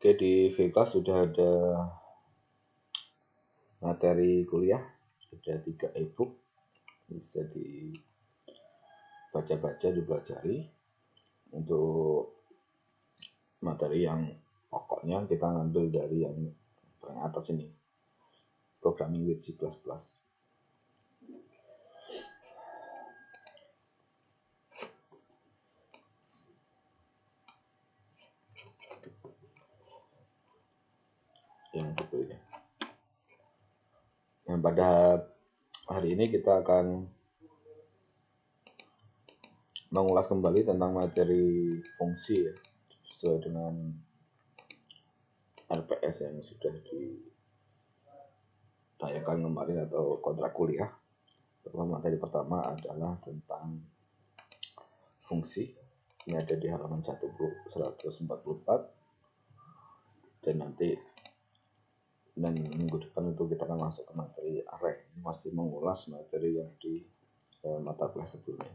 Oke, di V-Class sudah ada materi kuliah, ada 3 e-book, bisa dibaca-baca, dipelajari. Untuk materi yang pokoknya kita ngambil dari yang paling atas ini, Programming with C++. Yang buku ini. Yang pada hari ini kita akan mengulas kembali tentang materi fungsi ya, sesuai dengan RPS yang sudah ditayangkan kemarin atau kontrak kuliah. Materi pertama adalah tentang fungsi. Ini ada di halaman 144. Dan nanti minggu depan itu kita akan masuk ke materi array. Masih mengulas materi yang di mata kuliah sebelumnya.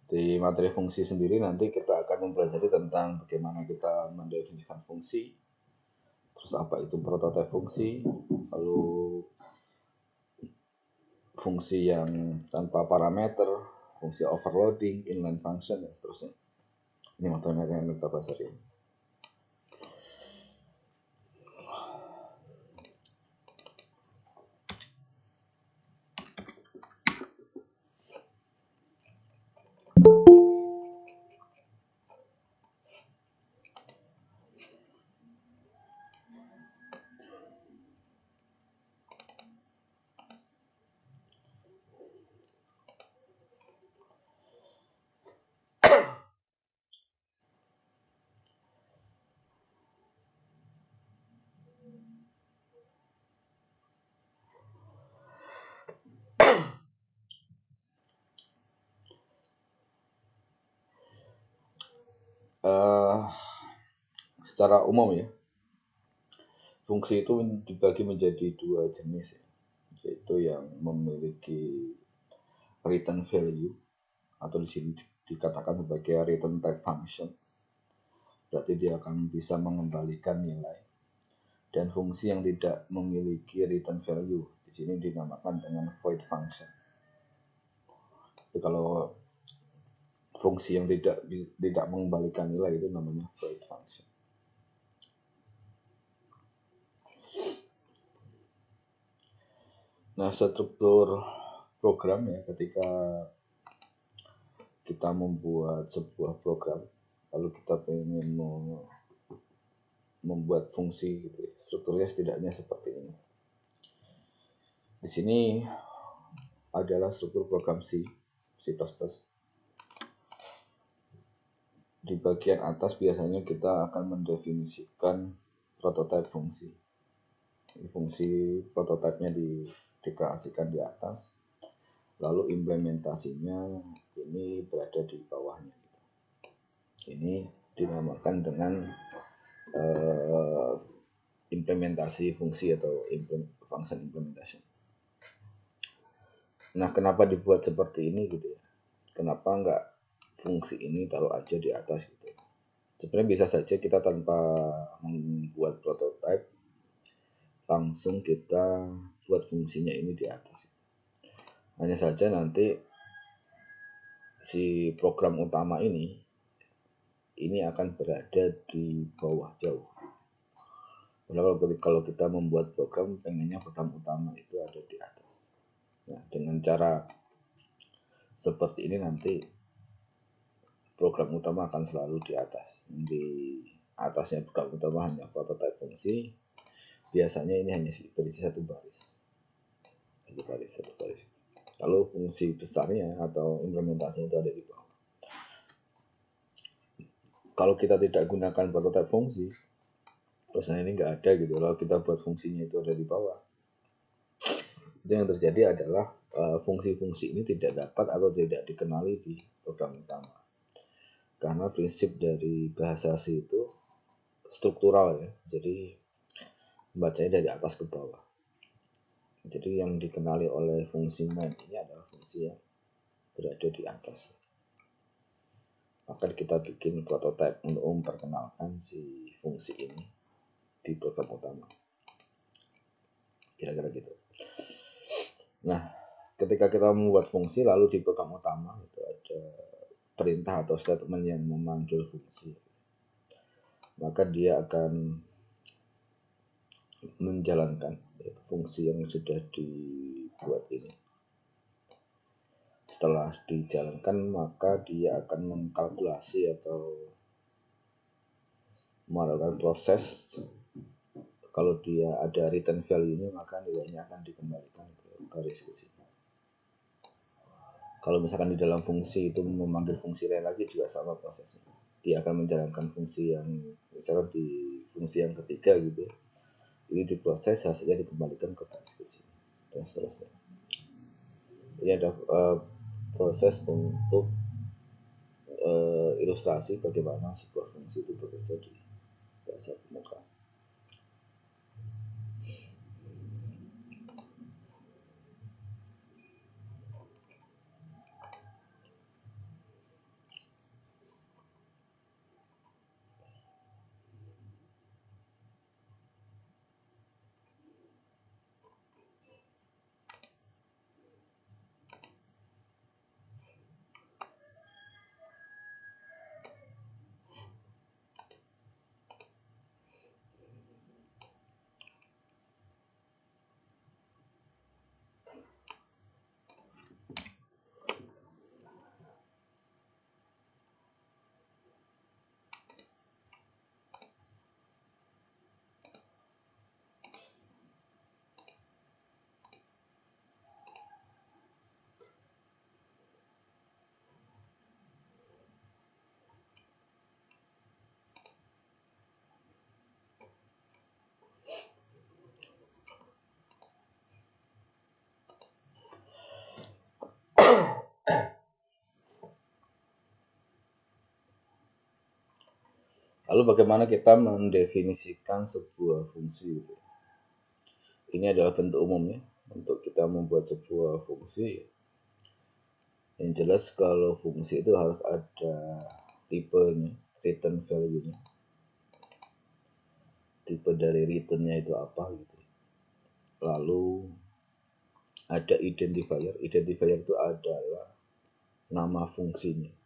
Di materi fungsi sendiri nanti kita akan mempelajari tentang bagaimana kita mendefinisikan fungsi, terus apa itu prototipe fungsi, lalu fungsi yang tanpa parameter, fungsi overloading, inline function, dan seterusnya. Ini materi yang kita bahas hari ini. Secara umum ya, fungsi itu dibagi menjadi 2 jenis ya, yaitu yang memiliki return value atau di sini dikatakan sebagai return type function. Berarti dia akan bisa mengembalikan nilai. Dan fungsi yang tidak memiliki return value di sini dinamakan dengan void function. Jadi kalau fungsi yang tidak mengembalikan nilai itu namanya void function. Nah, struktur program ya, ketika kita membuat sebuah program, lalu kita ingin membuat fungsi gitu ya, strukturnya setidaknya seperti ini. Di sini adalah struktur program C++. Di bagian atas biasanya kita akan mendefinisikan prototipe fungsi. Fungsi prototipenya dideklarasikan di atas, lalu implementasinya ini berada di bawahnya. Ini dinamakan dengan implementasi fungsi atau function implementation. Nah, kenapa dibuat seperti ini gitu ya? Kenapa enggak fungsi ini taruh aja di atas gitu? Sebenarnya bisa saja kita tanpa membuat prototype langsung kita buat fungsinya ini di atas. Hanya saja nanti si program utama ini akan berada di bawah jauh. Kalau kita membuat program, pengennya program utama itu ada di atas. Nah, dengan cara seperti ini nanti program utama akan selalu di atas. Di atasnya program utama hanya prototipe fungsi. Biasanya ini hanya berisi satu baris. Lalu fungsi besarnya atau implementasinya itu ada di bawah. Kalau kita tidak gunakan prototipe fungsi, terusnya ini nggak ada gitu. Kalau kita buat fungsinya itu ada di bawah, itu yang terjadi adalah fungsi-fungsi ini tidak dapat atau tidak dikenali di program utama. Karena prinsip dari bahasa C itu struktural ya, jadi membacanya dari atas ke bawah. Jadi yang dikenali oleh fungsi main ini adalah fungsi yang berada di atas. Maka kita bikin prototipe untuk memperkenalkan si fungsi ini di program utama. Kira-kira gitu. Nah, ketika kita membuat fungsi lalu di program utama itu ada perintah atau statement yang memanggil fungsi, maka dia akan menjalankan fungsi yang sudah dibuat ini. Setelah dijalankan, maka dia akan mengkalkulasi atau melakukan proses. Kalau dia ada return value-nya, maka nilainya akan dikembalikan ke baris ke sini. Kalau misalkan di dalam fungsi itu memanggil fungsi lain lagi juga sama prosesnya. Dia akan menjalankan fungsi yang misalkan di fungsi yang ketiga gitu. Ini diproses, hasilnya dikembalikan ke baris ke sini dan seterusnya. Ini ada proses untuk ilustrasi bagaimana sebuah fungsi itu bekerja di bahasa pemrograman. Lalu bagaimana kita mendefinisikan sebuah fungsi itu? Ini adalah bentuk umumnya untuk kita membuat sebuah fungsi. Yang jelas kalau fungsi itu harus ada tipenya, return value-nya. Tipe dari return-nya itu apa gitu. Lalu ada identifier. Identifier itu adalah nama fungsinya.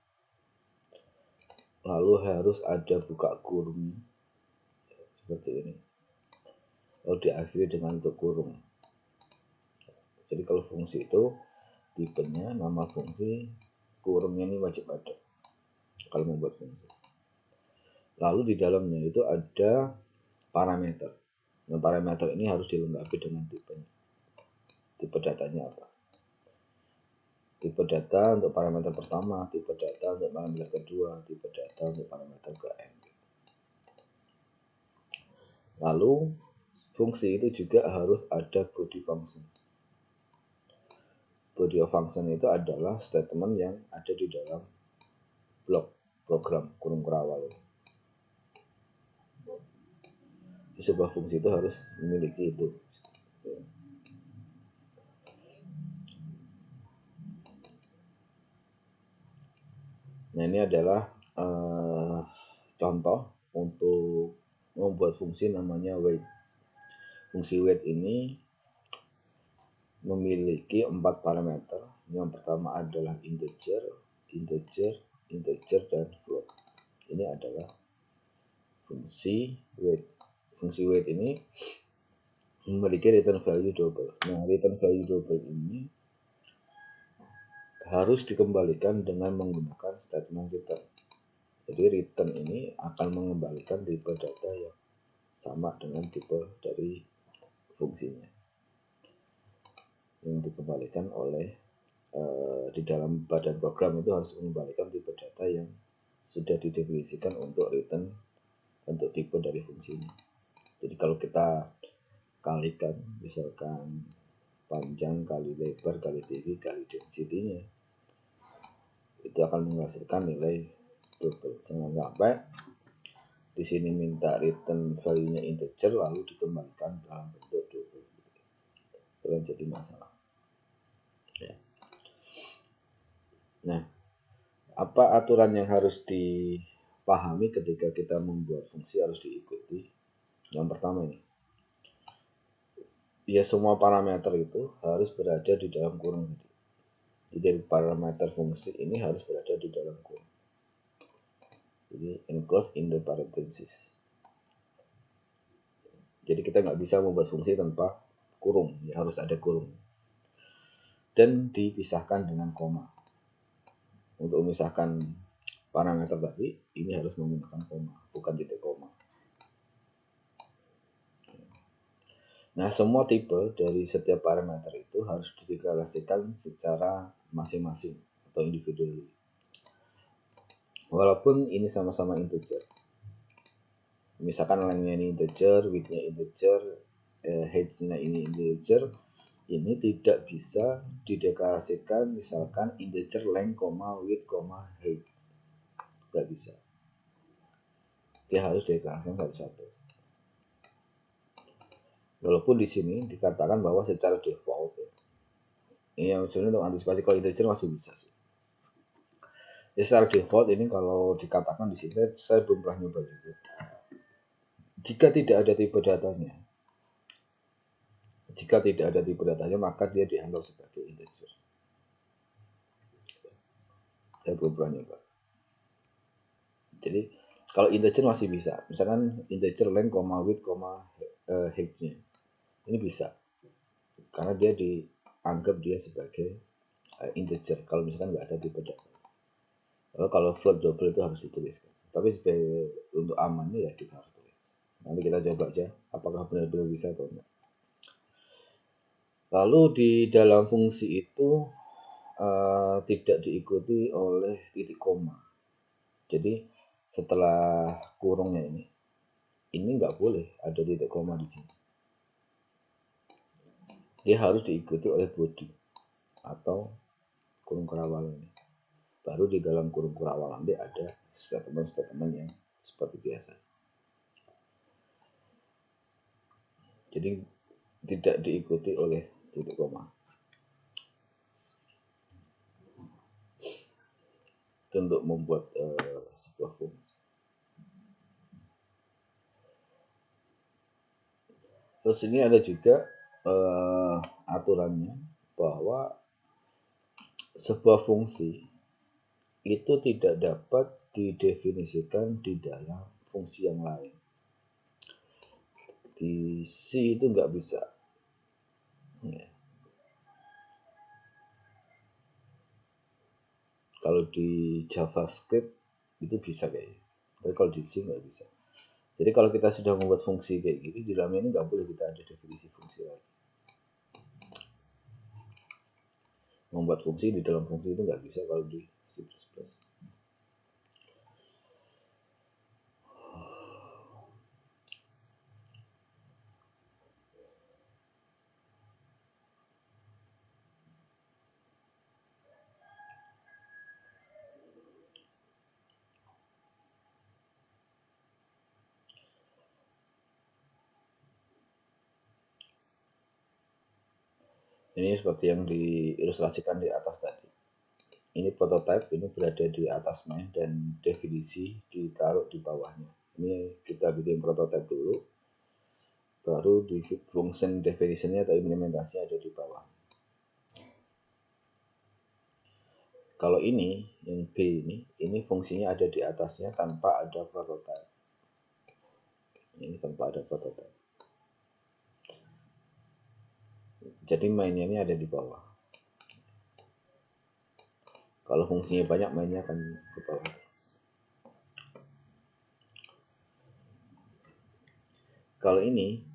Lalu harus ada buka kurung seperti ini. Lalu diakhiri dengan untuk kurung. Jadi kalau fungsi itu tipenya, nama fungsi, kurungnya ini wajib ada kalau membuat fungsi. Lalu di dalamnya itu ada parameter. Nah, parameter ini harus dilengkapi dengan tipenya. Tipe datanya apa? Tipe data untuk parameter pertama, tipe data untuk parameter kedua, tipe data untuk parameter ke-n. Lalu fungsi itu juga harus ada body function. Body of function itu adalah statement yang ada di dalam blok program kurung kerawal. Sebuah fungsi itu harus memiliki itu. Nah, ini adalah contoh untuk membuat fungsi namanya wait. Fungsi wait ini memiliki 4 parameter. Yang pertama adalah integer, dan float. Ini adalah fungsi wait. Fungsi wait ini memiliki return value double. Nah, return value double ini harus dikembalikan dengan menggunakan statement return. Jadi return ini akan mengembalikan tipe data yang sama dengan tipe dari fungsinya yang dikembalikan oleh di dalam badan program itu harus mengembalikan tipe data yang sudah didefinisikan untuk return untuk tipe dari fungsinya. Jadi kalau kita kalikan misalkan panjang kali lebar kali tinggi kali density-nya, itu akan menghasilkan nilai double. Jangan sampai di sini minta return value-nya integer lalu dikembalikan dalam bentuk double. Itu kan jadi masalah. Ya. Nah, Apa aturan yang harus dipahami ketika kita membuat fungsi harus diikuti? Yang pertama ini, ya semua parameter itu harus berada di dalam kurung. Jadi parameter fungsi ini harus berada di dalam kurung. Jadi enclosed in the parenthesis. Jadi kita nggak bisa membuat fungsi tanpa kurung, ya harus ada kurung. Dan dipisahkan dengan koma. Untuk memisahkan parameter tadi, ini harus menggunakan koma, bukan titik koma. Nah, semua tipe dari setiap parameter itu harus dideklarasikan secara masing-masing atau individually. Walaupun ini sama-sama integer. Misalkan lengthnya ini integer, widthnya integer, height-nya ini integer, ini tidak bisa dideklarasikan misalkan integer length, width, height. Tidak bisa. Dia harus dideklarasikan satu-satu. Walaupun di sini dikatakan bahwa secara default, ini yang sebenarnya untuk antisipasi kalau integer masih bisa sih. Ya, secara default ini kalau dikatakan di sini saya belum pernah nyoba juga. Jika tidak ada tipe datanya, maka dia dianggap sebagai integer. Saya belum pernah nyoba. Jadi kalau integer masih bisa, misalkan integer length, width, height-nya, ini bisa, karena dia dianggap dia sebagai integer. Kalau misalkan nggak ada tipe data. Lalu kalau float double itu harus dituliskan. Tapi untuk amannya ya kita harus tulis. Nanti kita coba aja apakah benar-benar bisa atau enggak. Lalu di dalam fungsi itu tidak diikuti oleh titik koma. Jadi setelah kurungnya ini nggak boleh ada titik koma di sini. Dia harus diikuti oleh body atau kurung kerawalan ini. Baru di dalam kurung kerawalan dia ada statement-statement yang seperti biasa. Jadi tidak diikuti oleh titik koma. Itu untuk membuat sebuah fungsi. Terus ini ada juga aturannya bahwa sebuah fungsi itu tidak dapat didefinisikan di dalam fungsi yang lain. Di C itu nggak bisa. Ya. Kalau di JavaScript itu bisa kayaknya. Tapi kalau di C nggak bisa. Jadi kalau kita sudah membuat fungsi kayak gini, di dalamnya ini nggak boleh kita ada definisi fungsi lagi. Membuat fungsi di dalam fungsi itu nggak bisa kalau di C++. Ini seperti yang diilustrasikan di atas tadi. Ini prototype, ini berada di atas main dan definisi ditaruh di bawahnya. Ini kita bikin prototype dulu, baru di function definitionnya atau implementasinya ada di bawah. Kalau ini, yang B ini fungsinya ada di atasnya tanpa ada prototype. Ini tanpa ada prototype. Jadi mainnya ini ada di bawah. Kalau fungsinya banyak, mainnya akan ke bawah. Kalau ini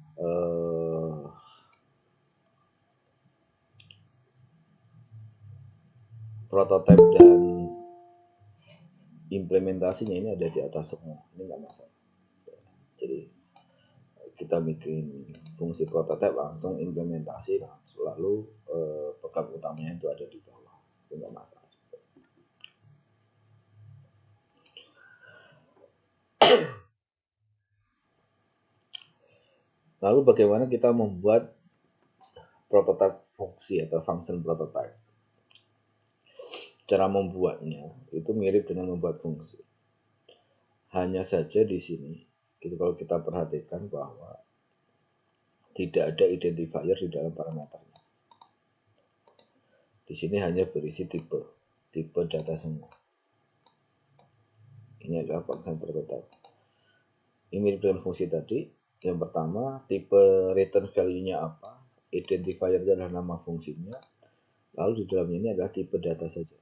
prototype dan implementasinya ini ada di atas semua. Ini nggak masalah. Jadi kita bikin fungsi prototype langsung implementasi lalu program utamanya itu ada di bawah. Itu nggak masalah. Lalu bagaimana kita membuat prototype fungsi atau function prototype? cara membuatnya itu mirip dengan membuat fungsi. Hanya saja di sini, kalau kita perhatikan bahwa tidak ada identifier di dalam parameternya. Di sini hanya berisi tipe data semua. Ini adalah function prototype. Ini mirip dengan fungsi tadi. Yang pertama, tipe return value-nya apa? Identifier adalah nama fungsinya. Lalu di dalamnya ini adalah tipe data saja,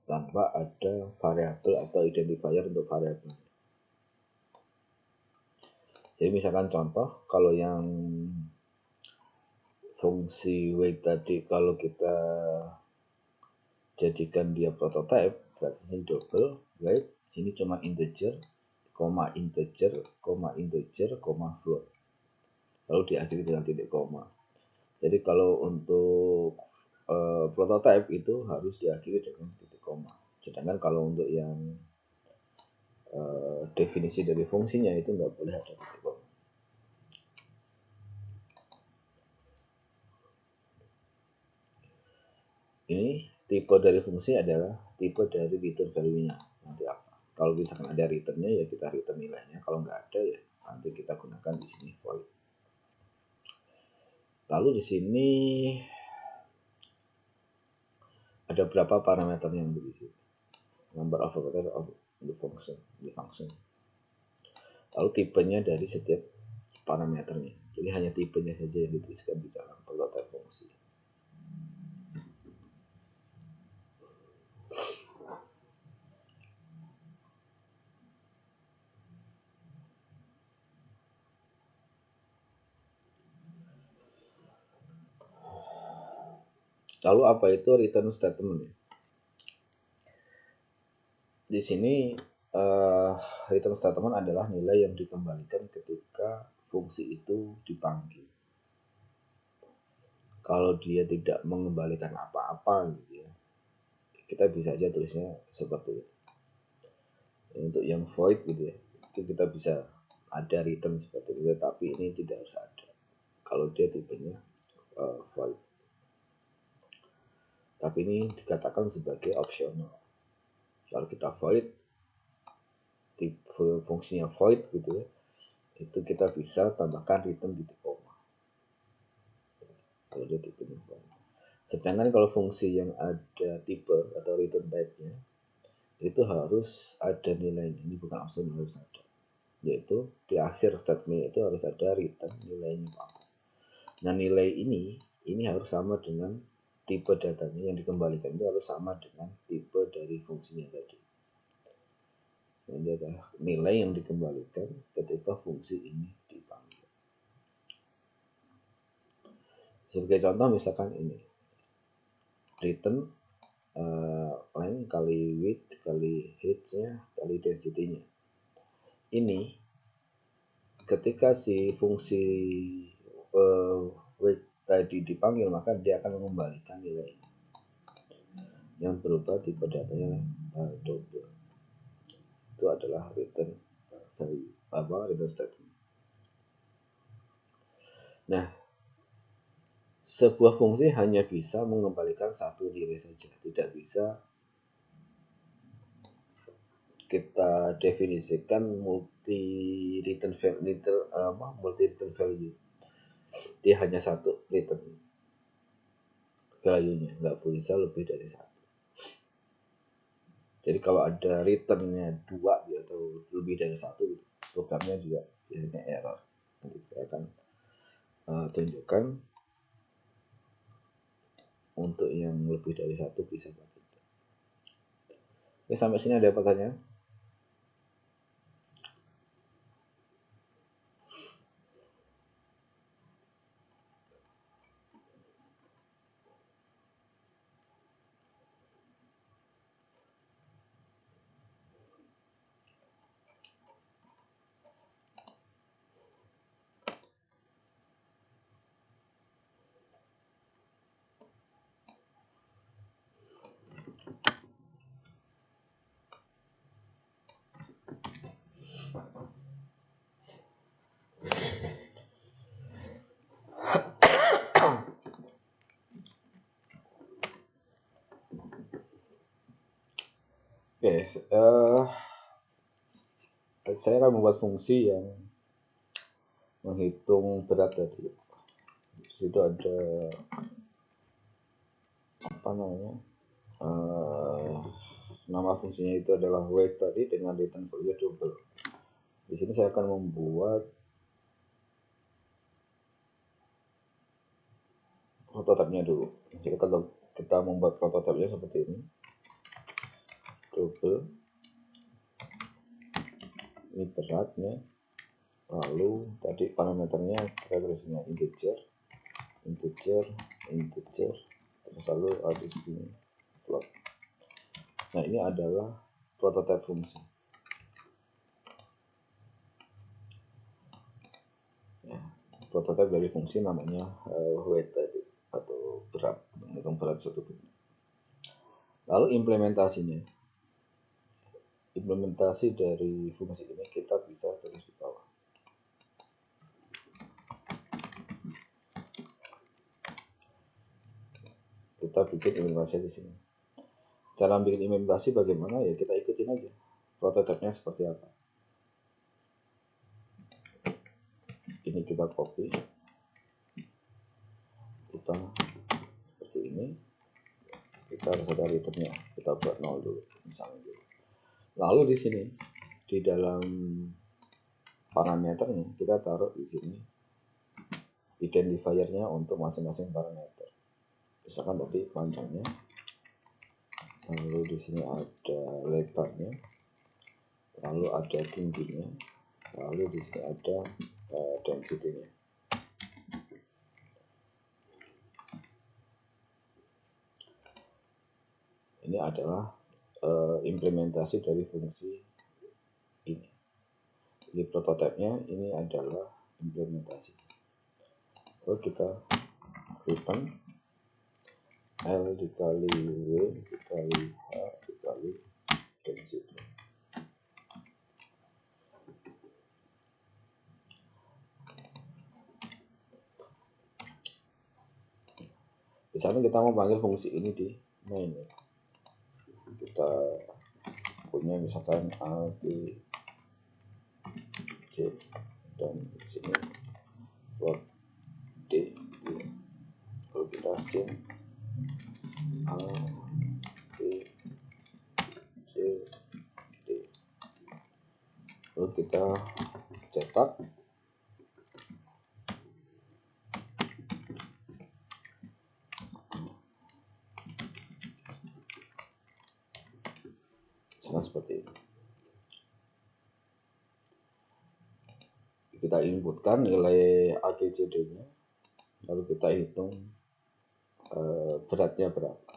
tanpa ada variabel atau identifier untuk variabel. Jadi misalkan contoh, kalau yang fungsi wait tadi, kalau kita jadikan dia prototype, berarti ini double wait, sini cuma integer, integer, float. Lalu diakhiri dengan titik koma. Jadi kalau untuk prototype itu harus diakhiri dengan titik koma. Sedangkan kalau untuk yang definisi dari fungsinya itu nggak boleh ada titik koma. Ini tipe dari fungsi adalah tipe dari return value-nya. Nanti apa? Kalau misalkan ada return-nya ya kita return nilainya. Kalau nggak ada ya nanti kita gunakan di sini void. Lalu di sini ada berapa parameter yang berisi? Number of operator of the function. Lalu tipenya dari setiap parameternya. Jadi hanya tipenya saja yang dituliskan di dalam prototype fungsi. Lalu apa itu return statement? Di sini return statement adalah nilai yang dikembalikan ketika fungsi itu dipanggil. Kalau dia tidak mengembalikan apa-apa gitu ya, kita bisa aja tulisnya seperti itu. Untuk yang void gitu ya, itu kita bisa ada return seperti itu, tapi ini tidak harus ada kalau dia tipenya void. Tapi ini dikatakan sebagai optional. Kalau kita void, tipe fungsinya void gitu ya, itu kita bisa tambahkan return titik koma kalau dia tipenya void. Sedangkan kalau fungsi yang ada tipe atau return type-nya itu harus ada nilainya. Ini bukan optional, harus ada, yaitu di akhir statement itu harus ada return nilainya apa. Nah nilai ini harus sama dengan tipe datanya yang dikembalikan, itu harus sama dengan tipe dari fungsinya tadi. Ini adalah nilai yang dikembalikan ketika fungsi ini dipanggil. Sebagai contoh misalkan ini return length kali width kali height-nya kali density-nya. Ini ketika si fungsi width tadi dipanggil, maka dia akan mengembalikan nilai ini yang berupa tipe datanya double. Itu adalah return value, return statement. Nah, sebuah fungsi hanya bisa mengembalikan satu nilai saja, tidak bisa kita definisikan multi return value. Dia hanya satu return value-nya, nggak bisa lebih dari satu. Jadi kalau ada return-nya 2 atau lebih dari satu, programnya juga biasanya error. Nanti saya akan tunjukkan untuk yang lebih dari satu bisa pakai. Oke, sampai sini ada pertanyaan? saya akan membuat fungsi yang menghitung berat tadi. Di situ ada apa namanya? Nama fungsinya itu adalah weight tadi dengan return value double. Di sini saya akan membuat prototipenya dulu. Jadi kalau kita membuat prototipenya seperti ini, double, ini beratnya, lalu tadi parameternya kita tulisnya integer, terus lalu ada di sini float. Nah, ini adalah prototipe fungsi. Ya, prototipe dari fungsi namanya weight tadi atau berat, menghitung berat suatu benda. Lalu implementasi dari fungsi ini kita bisa tulis di bawah. Kita bikin implementasi di sini. Cara bikin implementasi bagaimana? Ya kita ikutin aja prototipenya seperti apa. Ini kita copy, kita seperti ini, kita harus ada returnnya, kita buat 0 dulu misalnya dulu. Lalu di sini di dalam parameternya kita taruh di sini identifiernya untuk masing-masing parameter. Misalkan tadi panjangnya, lalu di sini ada lebarnya, lalu ada tingginya, lalu di sini ada density-nya. Ini adalah implementasi dari fungsi ini. Di prototipenya ini adalah implementasi. Lalu kita return L dikali W dikali H dikali density. Di sana kita mau panggil fungsi ini di main. Kita punya misalkan A, B, C, dan di sini float D. Lalu kita sin A, B, C, D. Lalu kita cetak. Sangat seperti ini. Kita inputkan nilai ABCD-nya, lalu kita hitung beratnya berapa.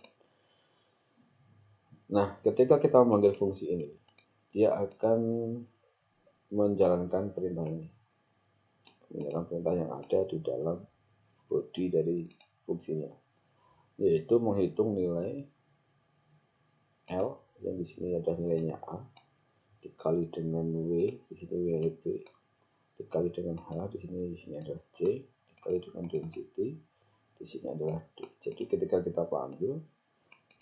Nah, ketika kita memanggil fungsi ini, dia akan menjalankan perintah ini, menjalankan perintah yang ada di dalam body dari fungsinya, yaitu menghitung nilai L yang di sini ada nilainya A dikali dengan W, di sini W B, dikali dengan H, di sini adalah C, dikali dengan density, di sini adalah D. Jadi ketika kita panggil,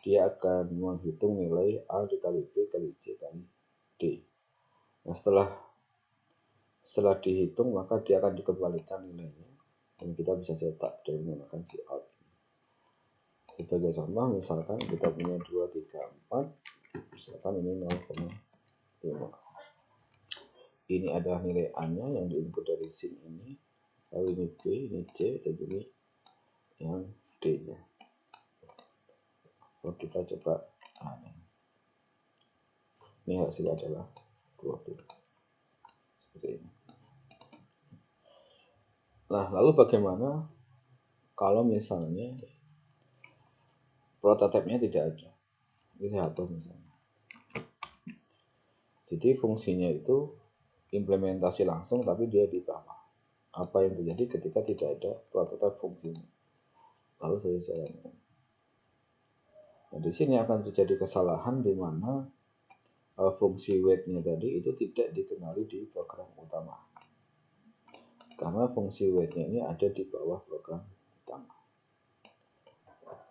dia akan menghitung nilai A dikali B kali C kali D. Nah, setelah dihitung, maka dia akan dikembalikan nilainya, dan kita bisa cetak dengan menggunakan cout. Sebagai contoh, misalkan kita punya 2, 3, 4, misalkan ini 0,5. Ini adalah nilai A-nya yang diinput dari sin ini, lalu ini B, ini C, dan ini yang D-nya. Kalau kita coba ini hasilnya adalah 12 seperti ini. Nah, lalu bagaimana kalau misalnya prototipenya tidak ada? Ini saya hapus misalnya. Jadi fungsinya itu implementasi langsung, tapi dia di bawah. Apa yang terjadi ketika tidak ada prototipe fungsinya? Lalu saya jalankan. Nah, di sini akan terjadi kesalahan di mana fungsi weight-nya tadi itu tidak dikenali di program utama. Karena fungsi weight-nya ini ada di bawah program utama.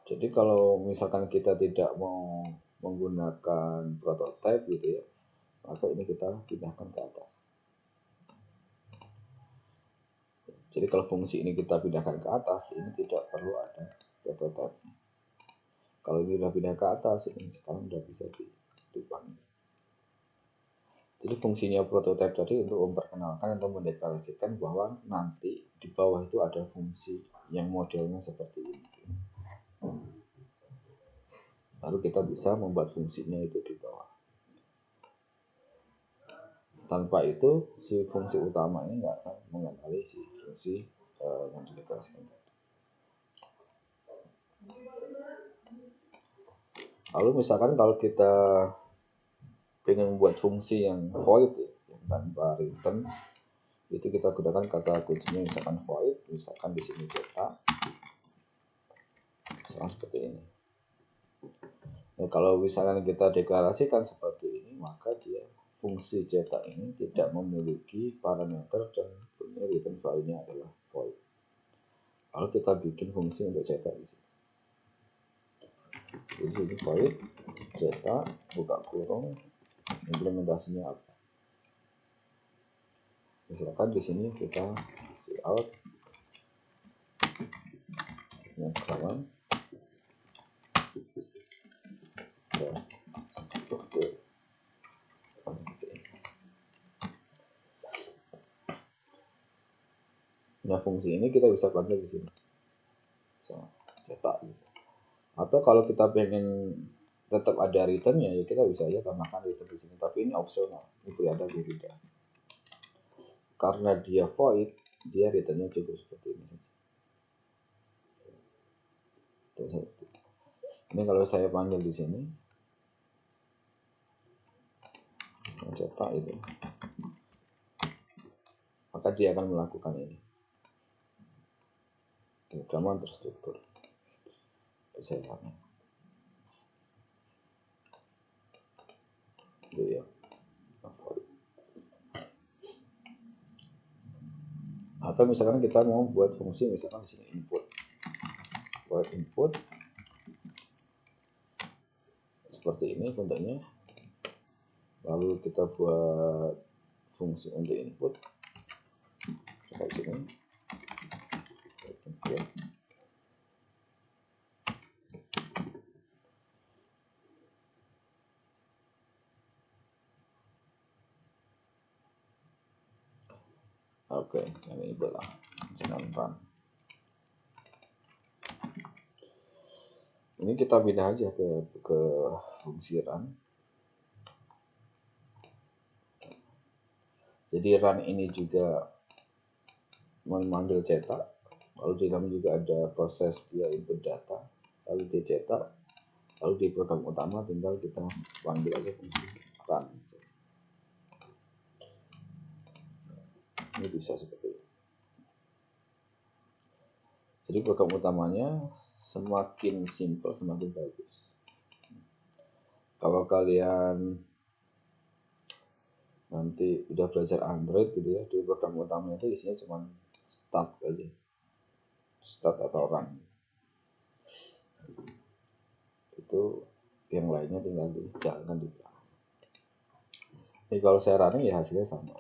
Jadi kalau misalkan kita tidak mau menggunakan prototype gitu ya, maka ini kita pindahkan ke atas. Jadi kalau fungsi ini kita pindahkan ke atas, ini tidak perlu ada prototype. Kalau ini sudah pindah ke atas, ini sekarang sudah bisa dipanggil. Jadi fungsinya prototype tadi untuk memperkenalkan atau mendeklarasikan bahwa nanti di bawah itu ada fungsi yang modelnya seperti ini. Lalu kita bisa membuat fungsinya itu di bawah. Tanpa itu, si fungsi utama ini nggak akan mengenali si fungsi yang dideklarasikan tadi. Lalu misalkan kalau kita ingin membuat fungsi yang void ya, yang tanpa return, itu kita gunakan kata kuncinya misalkan void, misalkan di sini cetak, misalkan seperti ini. Nah, kalau misalkan kita deklarasikan seperti ini, maka dia fungsi cetak ini tidak memiliki parameter dan punya return value-nya adalah void. Lalu kita bikin fungsi untuk cetak di sini. Jadi ini void cetak buka kurung, implementasinya apa? Misalkan di sini kita cout yang kawan ya, oke. Nah fungsi ini kita bisa panggil di sini, cetak gitu. Atau kalau kita pengen tetap ada returnnya ya kita bisa aja tambahkan return di sini, tapi ini opsional, itu ada di tidak. Karena dia void, dia returnnya cukup seperti ini saja. Ini kalau saya panggil di sini, cetak itu, maka dia akan melakukan ini. Rekaman terstruktur. Saya panggil. Itu ya. Atau misalkan kita mau buat fungsi misalkan di sini input, buat input seperti ini bentuknya, lalu kita buat fungsi untuk input kayak sini. Oke, ini bola jangan run. Ini kita pindah aja ke fungsi run. Jadi run ini juga memanggil cetak, lalu di dalam juga ada proses dia input data, lalu dia cetak, lalu di program utama tinggal kita panggil aja fungsi run. Ini bisa seperti ini. Jadi program utamanya semakin simple semakin bagus. Kalau kalian nanti udah belajar Android gitu ya, di program utamanya itu isinya cuma start aja, start atau run. Itu yang lainnya tinggal dijalankan di belakang. Jadi kalau saya running ya hasilnya sama.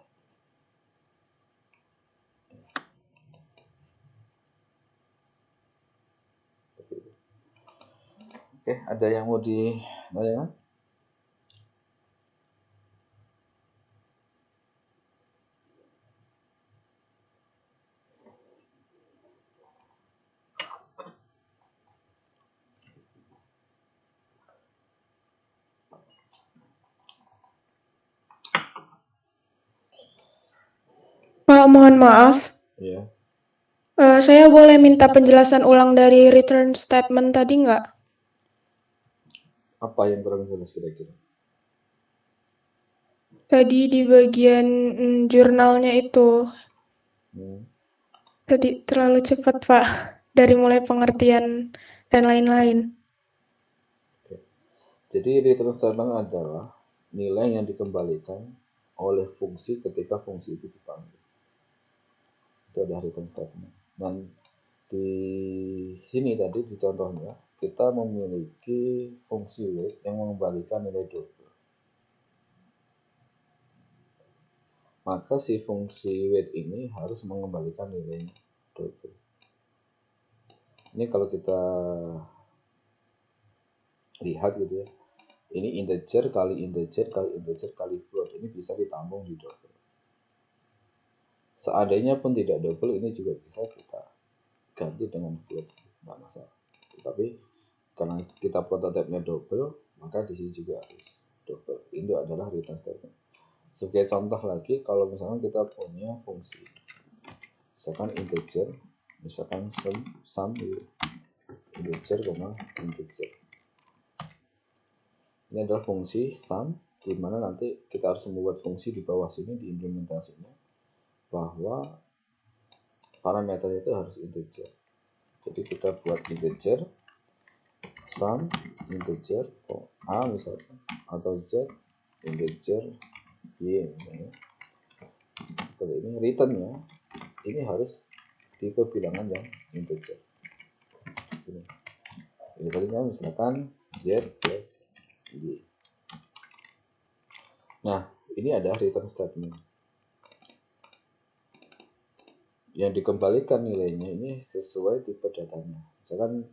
Oke, ada yang mau ditanyakan? Pak, mohon maaf. Iya. Saya boleh minta penjelasan ulang dari return statement tadi nggak? Apa yang kurang jelas kira-kira? Tadi di bagian jurnalnya itu. Tadi terlalu cepat, Pak. Dari mulai pengertian dan lain-lain. Oke. Jadi return statement adalah nilai yang dikembalikan oleh fungsi ketika fungsi itu dipanggil. Itu ada return statement. Dan di sini tadi di contohnya kita memiliki fungsi wait yang mengembalikan nilai double. Maka si fungsi wait ini harus mengembalikan nilai double. Ini kalau kita lihat gitu ya, ini integer kali integer kali integer kali float, ini bisa ditampung di double. Seandainya pun tidak double, ini juga bisa kita ganti dengan float, nggak masalah. Tapi karena kita prototipenya double, maka di sini juga harus double. Ini adalah return statement. Sebagai contoh lagi, kalau misalkan kita punya fungsi, misalkan integer, misalkan sum integer, integer. Ini adalah fungsi sum, di mana nanti kita harus membuat fungsi di bawah sini di implementasinya, bahwa parameter itu harus integer. Jadi kita buat integer, sum integer a misalkan, atau z integer y misalnya. Kalau ini returnnya, ini harus tipe bilangan yang integer. Ini tadinya misalkan z plus y. Nah, ini ada return statement. Yang dikembalikan nilainya ini sesuai tipe datanya. Misalkan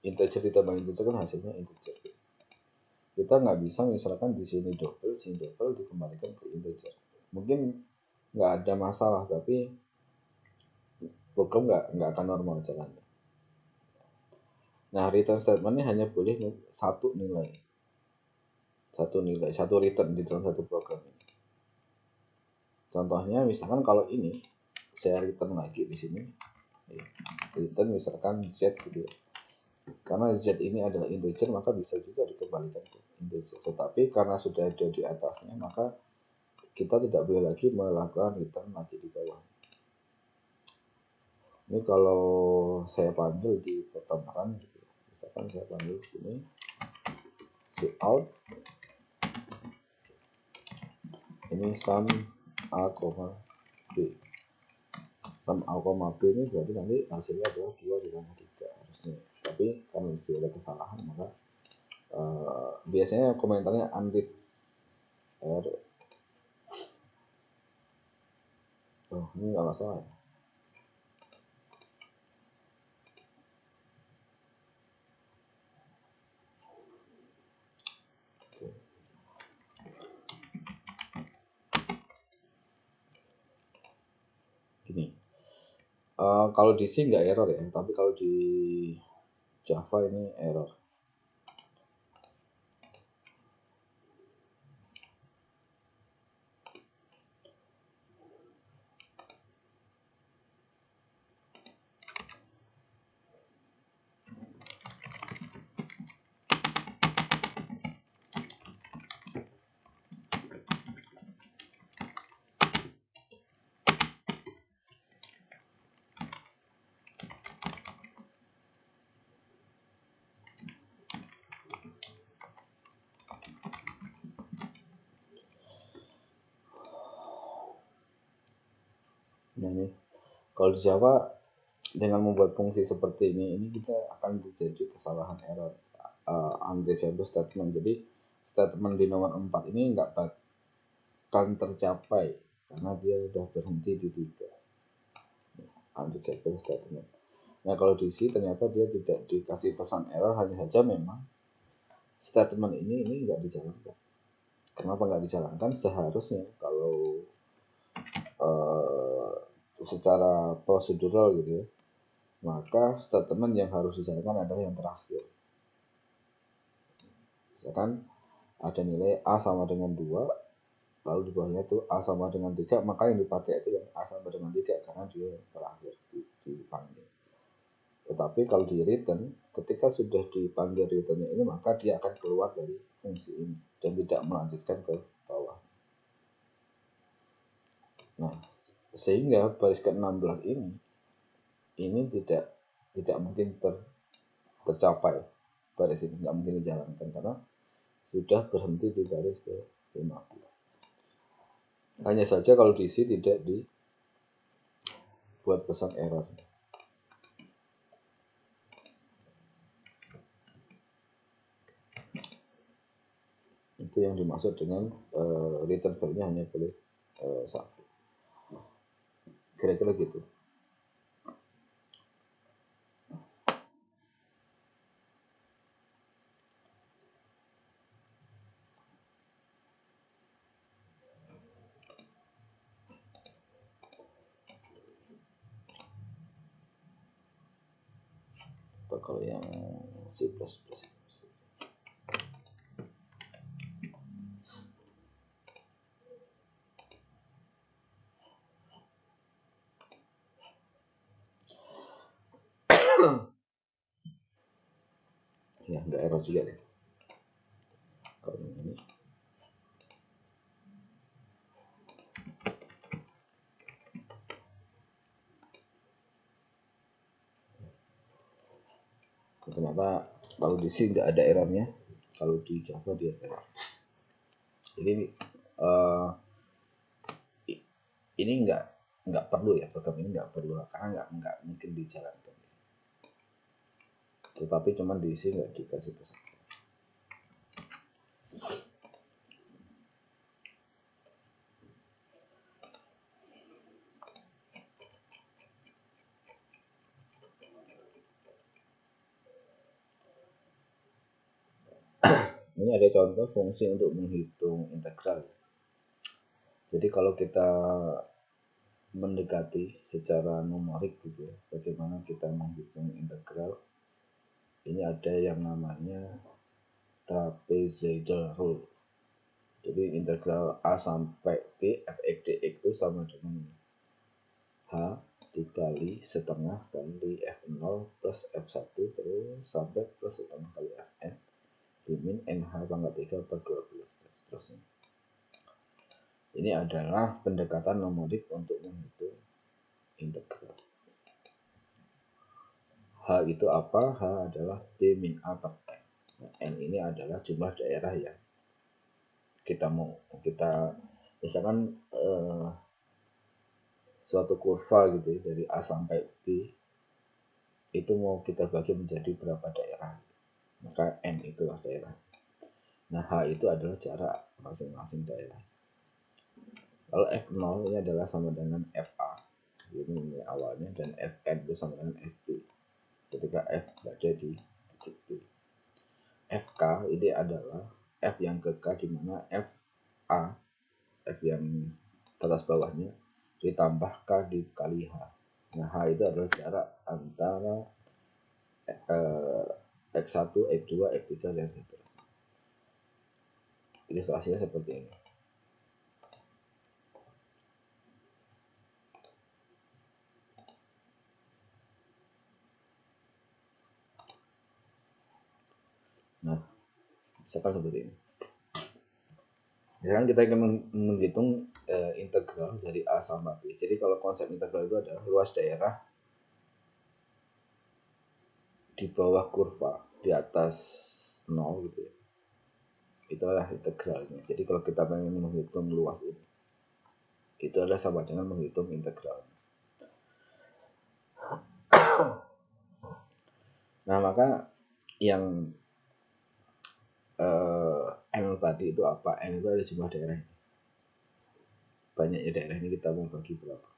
integer ditambah integer kan hasilnya integer. Kita nggak bisa misalkan di sini double dikembalikan ke integer. Mungkin nggak ada masalah, tapi program nggak akan normal jalannya. Nah, return statement ini hanya boleh satu return di dalam satu program ini. Contohnya misalkan kalau ini saya return lagi di sini, return misalkan z gitu ya. Karena z ini adalah integer, maka bisa juga dikembalikan ke integer. Tetapi karena sudah ada di atasnya, maka kita tidak boleh lagi melakukan return lagi di bawah. Ini kalau saya panggil di pertemanan gitu ya. Misalkan saya panggil di sini cout, ini sum a, b. Sum a, b ini berarti nanti hasilnya adalah 2 ditambah 3 harusnya. Tapi karena masih ada kesalahan, maka biasanya komentarnya unread error. Oh, ini nggak masalah ya. Gini, kalau di C nggak error ya, tapi kalau di Java ini error. Nah ini, kalau di Java dengan membuat fungsi seperti ini kita akan terjadi kesalahan error unreachable statement. Jadi statement di nomor 4 ini nggak akan tercapai karena dia udah berhenti di 3. Unreachable statement. Nah kalau di C ternyata dia tidak dikasih pesan error, hanya saja memang statement ini nggak dijalankan. Kenapa nggak dijalankan? Seharusnya kalau secara prosedural gitu ya, maka statement yang harus dijalankan adalah yang terakhir. Misalkan ada nilai A sama dengan 2, lalu di bawahnya itu A sama dengan 3, maka yang dipakai itu yang A sama dengan 3 karena dia yang terakhir dipanggil. Tetapi kalau di return, ketika sudah dipanggil returnnya ini, maka dia akan keluar dari fungsi ini dan tidak melanjutkan ke bawah. Nah, sehingga baris ke-16 ini tidak mungkin tercapai. Baris ini nggak mungkin dijalankan karena sudah berhenti di baris ke-15. Hanya saja kalau di C tidak dibuat pesan error. Itu yang dimaksud dengan return value-nya hanya boleh 1. Kira-kira gitu. Kalau yang C++. Ya, nggak error juga deh. Kalau ini ternyata kalau di C nggak ada errornya, kalau di Java dia error. Jadi ini nggak perlu ya, program ini nggak perlu karena nggak mungkin dijalankan. Tetapi cuman di C nggak dikasih pesan. Ini ada contoh fungsi untuk menghitung integral. Jadi kalau kita mendekati secara numerik gitu ya, bagaimana kita menghitung integral, ini ada yang namanya trapezoidal rule. Jadi integral A sampai B fx dx itu sama dengan H dikali setengah kali F0 plus F1 terus sampai plus setengah kali Fn dimin NH pangkat 3 per 12 dan seterusnya. Ini adalah pendekatan numerik untuk menghitung integral. H itu apa? H adalah B min A per N. Nah, N ini adalah jumlah daerah yang kita misalkan suatu kurva gitu ya, dari A sampai B itu mau kita bagi menjadi berapa daerah, maka N itulah daerah. Nah, H itu adalah jarak masing-masing daerah. Kalau F0 ini adalah sama dengan FA, ini nilai awalnya, dan Fn itu sama dengan Fb ketika F berada di titik B. Fk ini adalah F yang ke K, di mana Fa, F yang batas bawahnya, ditambah K dikali H. Nah, H itu adalah jarak antara X1, X2, X3, dan seterusnya. Ilustrasinya seperti ini. Nah, misalkan seperti ini. Misalkan kita ingin menghitung integral dari A sama B. Jadi kalau konsep integral itu adalah luas daerah di bawah kurva, di atas 0 gitu ya. Itulah integralnya. Jadi kalau kita ingin menghitung luas ini, itu adalah sama dengan menghitung integral. Nah, maka yang N tadi itu apa? N itu ada jumlah daerah. Banyaknya daerah ini kita mau bagi berapa.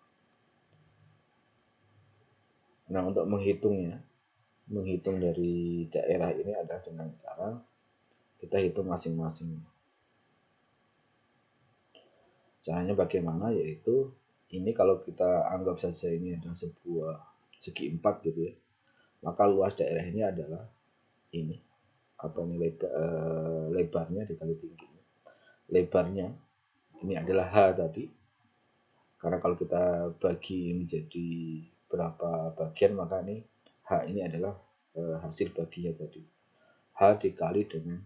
Nah, untuk menghitungnya, menghitung dari daerah ini adalah dengan cara kita hitung masing-masing. Caranya bagaimana? Yaitu ini kalau kita anggap saja ini adalah sebuah segi 4 gitu ya, maka luas daerah ini adalah ini, apa ini, lebarnya dikali tingginya. Lebarnya ini adalah H tadi, karena kalau kita bagi menjadi berapa bagian, maka ini H ini adalah hasil baginya tadi. H dikali dengan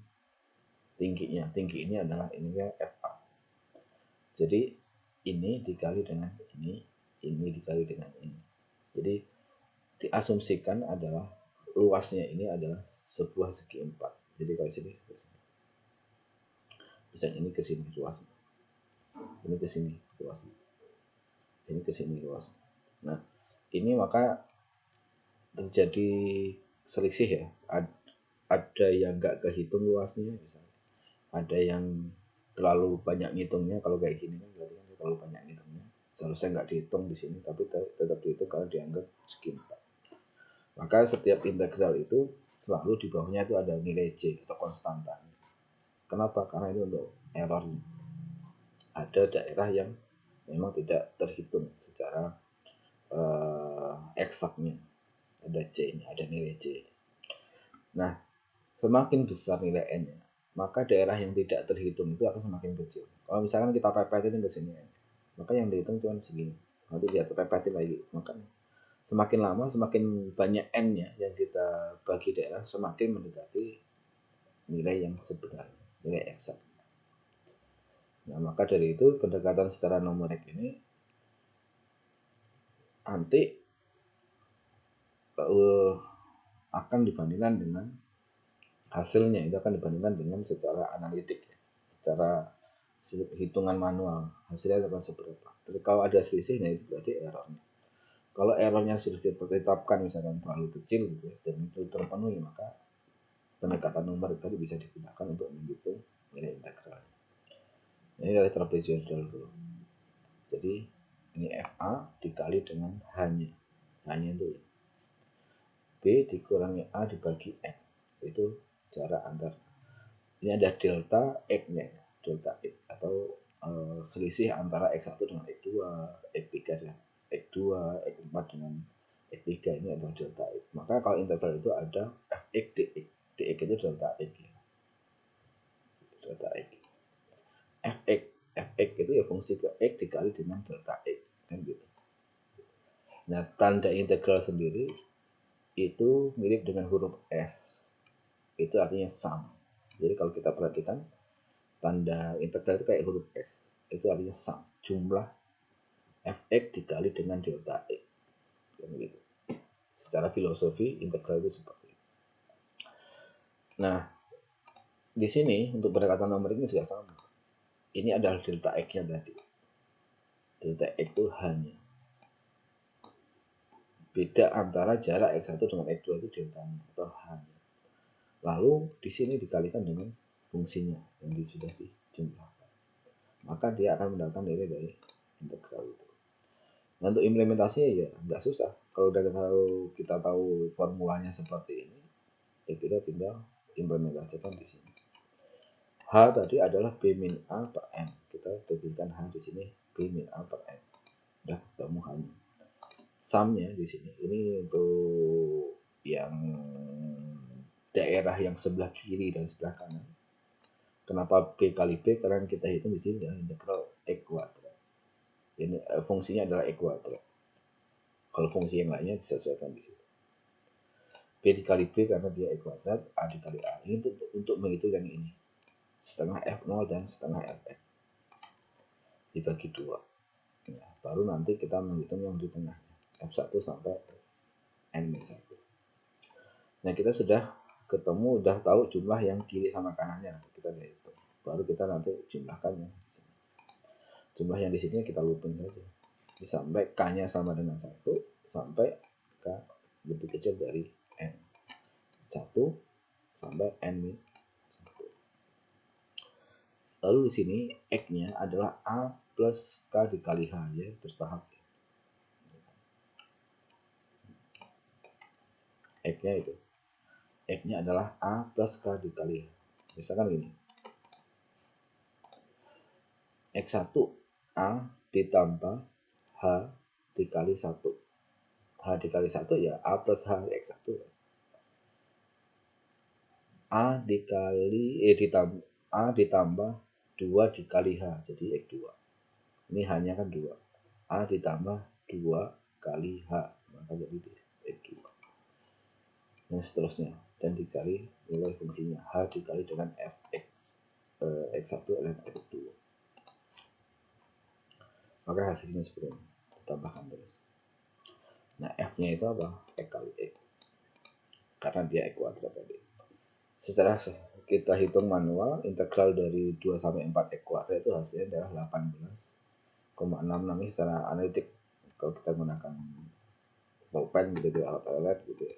tingginya. Tinggi ini adalah ininya FA. Jadi ini dikali dengan ini dikali dengan ini. Jadi diasumsikan adalah luasnya ini adalah sebuah segi 4. Jadi kalau sini bisa ini ke sini luasnya. Ini ke sini luasnya. Ini ke sini luasnya. Nah, ini maka terjadi selisih ya. Ada yang enggak kehitung luasnya misalnya. ada yang terlalu banyak ngitungnya. Kalau kayak gini kan berarti kan terlalu banyak ngitungnya, seharusnya nggak dihitung di sini tapi tetap dihitung karena dianggap segi 4. Maka setiap integral itu selalu di bawahnya itu ada nilai J atau konstantanya. Kenapa? Karena itu untuk errornya. Ada daerah yang memang tidak terhitung secara eksaknya, ada J-nya, ada nilai J. Nah, semakin besar nilai N-nya, maka daerah yang tidak terhitung itu akan semakin kecil. Kalau misalkan kita pepetin ke sini, maka yang dihitung cuma segini. Nanti dia pepetin lagi, maka semakin lama semakin banyak N-nya yang kita bagi daerah, semakin mendekati nilai yang sebenarnya, nilai eksak. Nah, maka dari itu pendekatan secara numerik ini nanti akan dibandingkan dengan hasilnya, itu akan dibandingkan dengan secara analitik, secara hitungan manual, hasilnya akan seberapa. Jadi kalau ada selisihnya itu berarti errornya. Kalau errornya sudah ditetapkan misalkan terlalu kecil gitu ya, dan itu terpenuhi, maka pendekatan numerik tadi bisa digunakan untuk menghitung nilai integral. Ini dari trapezoidal dulu. Jadi ini FA dikali dengan H-nya. H-nya itu B dikurangi A dibagi N. Itu jarak antar. Ini ada delta X-nya, delta X atau selisih antara X1 dengan X2, X3 dengan X2, X4 dengan X3, ini adalah delta X. Maka kalau integral itu ada Fx dx. Dx itu delta X. Delta X. Fx itu ya fungsi ke X dikali dengan delta X. Kan gitu. Nah, tanda integral sendiri itu mirip dengan huruf S. Itu artinya sum. Jadi kalau kita perhatikan, tanda integral itu kayak huruf S. Itu artinya sum. Jumlah Fx dikali dengan delta X. Gitu. Secara filosofi, integral itu seperti itu. Nah, di sini untuk pendekatan numerik ini juga sama. Ini adalah delta X-nya tadi. Delta X itu hanya beda antara jarak X1 dengan X2 itu deltanya atau hanya. Lalu di sini dikalikan dengan fungsinya yang sudah dijumlahkan. Maka dia akan mendapatkan nilai dari integral itu. Nah, untuk implementasinya ya nggak susah. Kalau udah kita tahu formulanya seperti ini, ya kita tinggal implementasikan di sini. H tadi adalah B min A per N. Kita jadikan H di sini B min A per N. Udah ketemu H-nya. Sumnya di sini. Ini untuk yang daerah yang sebelah kiri dan sebelah kanan. Kenapa B kali B? Karena kita hitung di sini adalah integral X kuadrat. Ini fungsinya adalah X kuadrat. Kalau fungsi yang lainnya disesuaikan di sini. B dikali B karena dia X kuadrat, A dikali A. Ini untuk menghitung yang ini. Setengah F0 dan setengah Fx dibagi 2. Ya, baru nanti kita menghitung yang di tengahnya, F1 sampai N-1. Nah, kita sudah ketemu, udah tahu jumlah yang kiri sama kanannya, kita udah hitung. Baru kita nanti jumlahkan yang di sini. Jumlah yang di sini kita looping saja. Sampai K-nya sama dengan 1, sampai K lebih kecil dari N. 1 sampai N-1. Lalu di sini X-nya adalah A plus K dikali H, ya, bertahap. X-nya itu. X-nya adalah A plus K dikali H. Misalkan gini. X1 A ditambah H dikali 1. H dikali 1 ya A plus H X1. A dikali ditambah A ditambah 2 dikali H, jadi X2. Ini hanya kan 2. A ditambah 2 kali H, maka jadi X2. Dan seterusnya. Dan dikali nilai fungsinya. H dikali dengan Fx. X1 dan X2. Maka hasilnya seperti ini. Tambahkan terus. Nah, F-nya itu apa? X kali X. Karena dia X kuadrat tadi. Secara kita hitung manual, integral dari 2 sampai 4 X kuadrat itu hasilnya adalah 18,66 secara analitik. Kalau kita gunakan pulpen gitu di alat-alat gitu ya,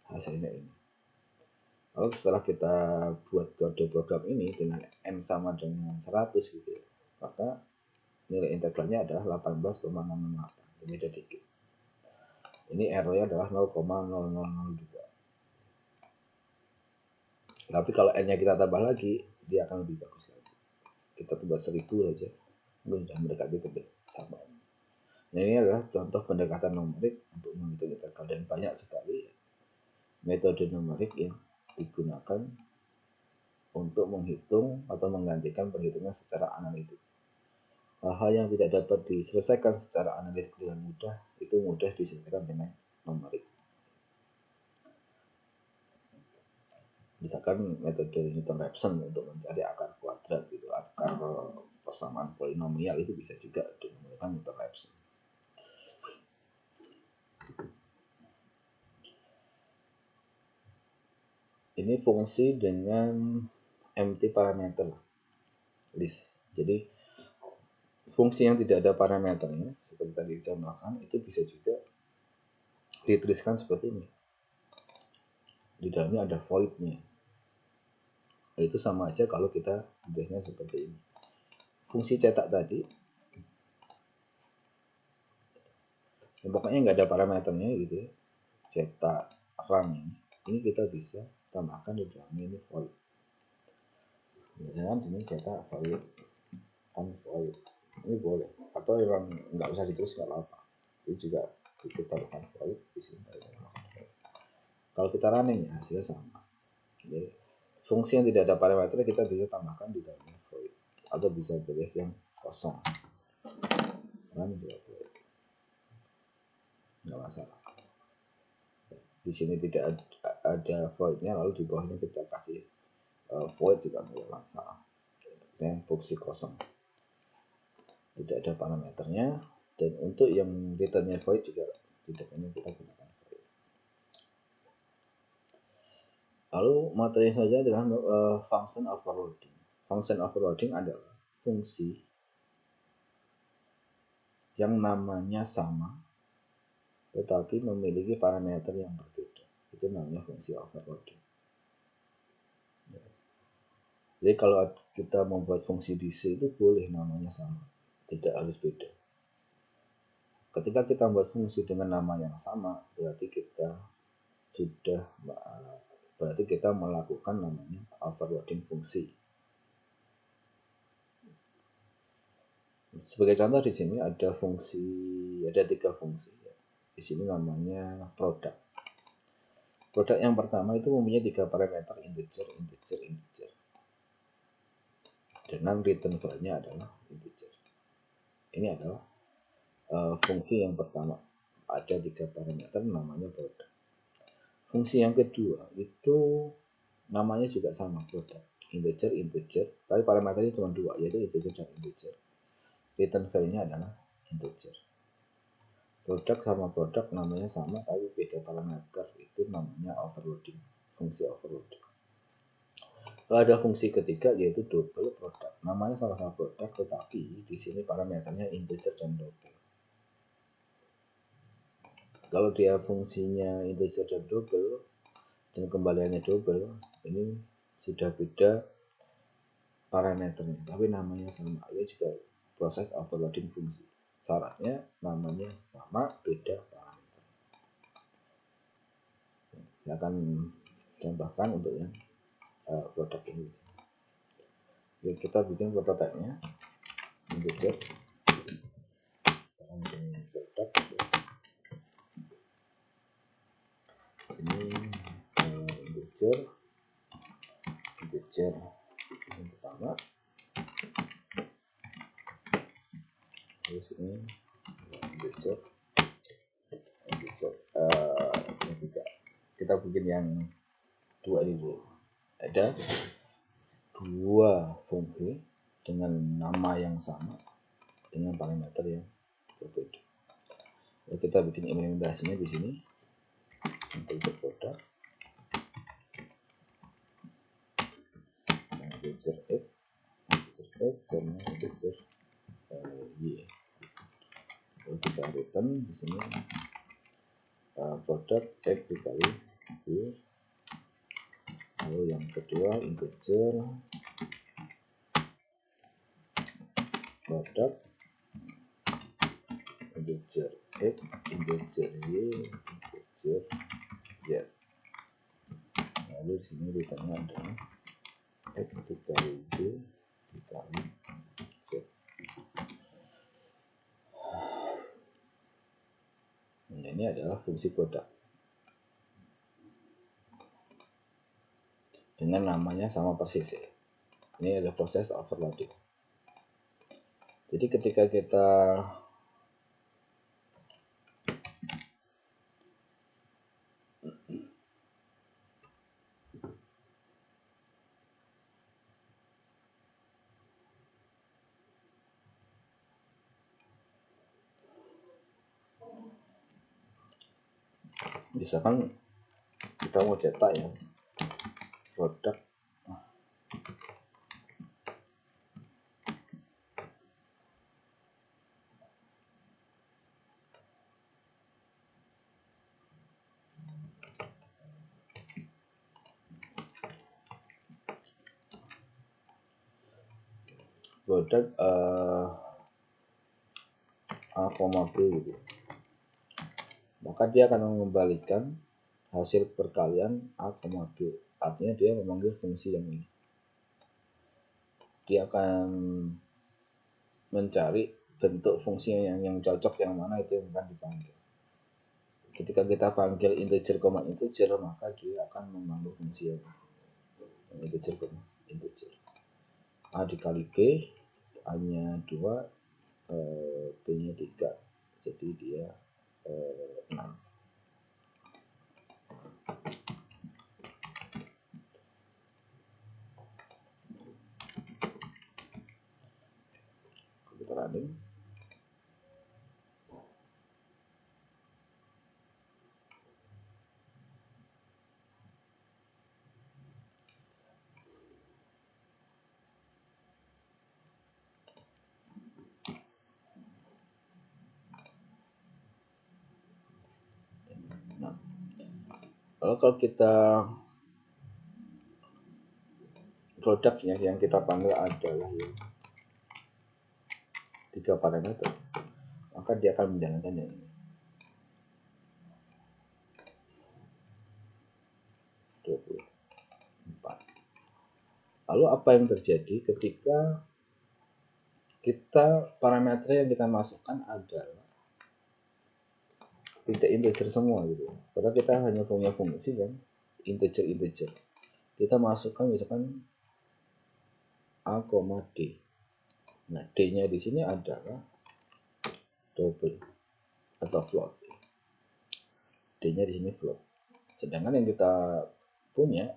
hasilnya ini. Lalu setelah kita buat kode program ini dengan n sama dengan 100 gitu ya, maka nilai integralnya adalah 18,668, beda dikit. Ini errornya adalah 0,0002. Tapi kalau n-nya kita tambah lagi, dia akan lebih bagus lagi. Kita tambah 1000 aja, mungkin sudah mendekati kebersamaan. Nah, ini adalah contoh pendekatan numerik untuk menghitung integral, dan banyak sekali metode numerik yang digunakan untuk menghitung atau menggantikan perhitungan secara analitik. Hal-hal yang tidak dapat diselesaikan secara analitik dengan mudah, itu mudah diselesaikan dengan numerik. Misalkan metode Newton-Raphson untuk mencari akar kuadrat, gitu, akar persamaan polinomial, itu bisa juga menggunakan Newton-Raphson. Ini fungsi dengan empty parameter list. Jadi fungsi yang tidak ada parameternya, seperti tadi dicontohkan, itu bisa juga dituliskan seperti ini. Di dalamnya ada void-nya. Itu sama aja kalau kita tulisnya seperti ini. Fungsi cetak tadi, pokoknya nggak ada parameternya gitu ya. Cetak run ini kita bisa tambahkan di dalamnya ini void. Misalkan sini cetak void unvoid, ini boleh, atau memang nggak usah ditulis nggak apa-apa, ini juga kita tambahkan void di sini. Kalau kita running ya hasilnya sama. Jadi fungsi yang tidak ada parameter kita bisa tambahkan di dalamnya void, atau bisa pilih yang kosong, run juga boleh, nggak masalah. Di sini tidak ada voidnya, lalu di bawahnya kita kasih void juga nggak masalah. Dan fungsi kosong tidak ada parameternya, dan untuk yang returnnya void juga tidak hanya kita gunakan void. Lalu materi saja adalah function overloading. Function overloading adalah fungsi yang namanya sama tetapi memiliki parameter yang berbeda. Itu namanya fungsi overloading. Jadi kalau kita membuat fungsi di C itu boleh namanya sama, tidak harus beda. Ketika kita membuat fungsi dengan nama yang sama, berarti kita melakukan namanya overloading fungsi. Sebagai contoh di sini ada 3 fungsi. Di sini namanya produk. Produk yang pertama itu mempunyai 3 parameter, integer. Dengan return value-nya adalah integer. Ini adalah fungsi yang pertama, ada 3 parameter, namanya produk. Fungsi yang kedua itu namanya juga sama, produk, integer, tapi parameternya cuma 2, yaitu integer dan integer. Return value-nya adalah integer. Produk sama produk namanya sama, tapi beda parameter, itu namanya overloading, fungsi overloading. Kalau ada fungsi ketiga yaitu double produk, namanya sama-sama produk, tetapi di sini parameternya integer dan double. Kalau dia fungsinya integer dan double dan kembaliannya double, ini sudah beda parameternya, tapi namanya sama. Ini juga proses overloading fungsi. Syaratnya namanya sama, beda parameter. Saya akan contohkan untuk yang produk ini. Jadi kita bikin prototipenya, integer, misalkan ini produk. Ini integer yang pertama, terus ini integer yang ketiga. Kita bikin yang 2 ini dulu. Ada 2 fungsi dengan nama yang sama dengan parameter yang berbeda. Lalu kita bikin implementasinya di sini. Integer produk, integer x, dan integer y. Lalu kita return di sini produk x dikali y, lalu kedua integer product integer x, integer y, integer z. Lalu di sini returnnya adalah x dikali y dikali z. Nah, ini adalah fungsi produk dengan namanya sama persis ya. Ini adalah proses overloading. Jadi ketika kita misalkan kita mau cetak ya produk A, B gitu, maka dia akan mengembalikan hasil perkalian A, B. Artinya dia memanggil fungsi yang ini. Dia akan mencari bentuk fungsi yang cocok yang mana itu yang akan dipanggil. Ketika kita panggil integer, maka dia akan memanggil fungsi yang integer, integer. A dikali B, A-nya 2, B-nya 3, jadi dia 6. Kita running. Nah, lalu kalau kita produknya yang kita panggil adalah ya 3 parameter, maka dia akan menjalankan yang ini. 24. Lalu apa yang terjadi ketika parameter yang kita masukkan adalah tidak integer semua gitu. Padahal kita hanya punya fungsi kan integer. Kita masukkan misalkan A, D. Nah, D-nya di sini adalah double atau float. D-nya di sini float. Sedangkan yang kita punya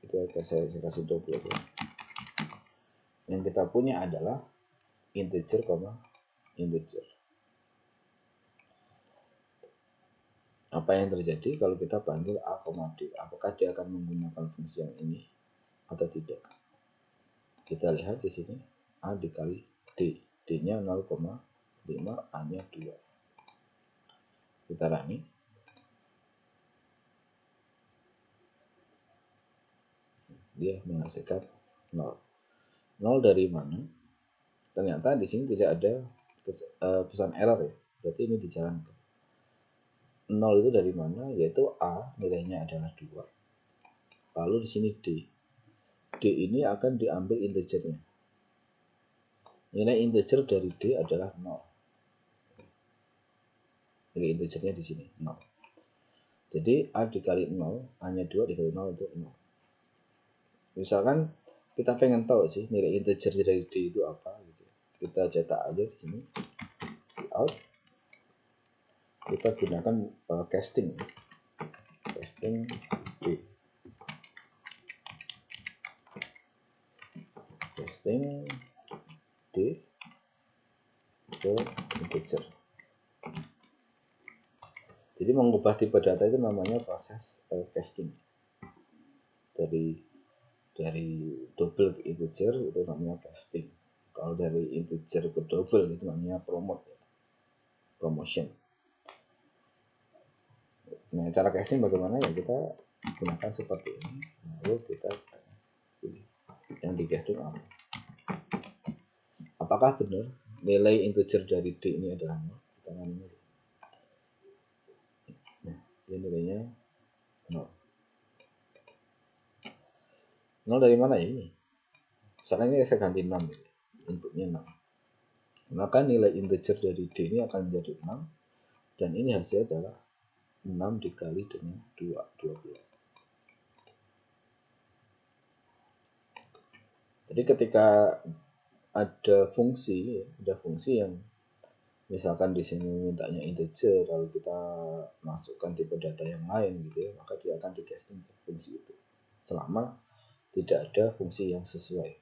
itu saya kasih double aja. Yang kita punya adalah integer, integer. Apa yang terjadi kalau kita panggil A, D? Apakah dia akan menggunakan fungsi yang ini atau tidak? Kita lihat di sini A dikali D. D-nya 0,5, A-nya 2. Kita running. Dia menghasilkan 0. 0 dari mana? Ternyata di sini tidak ada pesan error ya. Berarti ini dijalankan. 0 itu dari mana? Yaitu A nilainya adalah 2. Lalu di sini D. D ini akan diambil integernya. Nilai integer dari D adalah 0. Nilai integernya di sini 0. Jadi A dikali 0, A-nya 2 dikali 0 itu 0. Misalkan kita pengen tahu sih nilai integer dari D itu apa gitu. Kita cetak aja di sini. Cout. Kita gunakan casting D. Casting D ke integer. Jadi mengubah tipe data itu namanya proses casting. Dari double ke integer itu namanya casting. Kalau dari integer ke double itu namanya promotion. Nah, cara casting bagaimana ya, kita gunakan seperti ini. Nah, Lalu kita pilih yang di casting apa. Apakah benar nilai integer dari D ini adalah 0? Kita ambil 0. Nah, ini nilainya 0. 0 dari mana ya ini? Misalkan ini saya ganti 6 gitu. Inputnya 6. Maka nilai integer dari D ini akan menjadi 6. Dan ini hasilnya adalah 6 dikali dengan 2, 12. Jadi ketika ada fungsi yang misalkan di sini mintanya integer, lalu kita masukkan tipe data yang lain gitu ya, maka dia akan di casting ke fungsi itu selama tidak ada fungsi yang sesuai.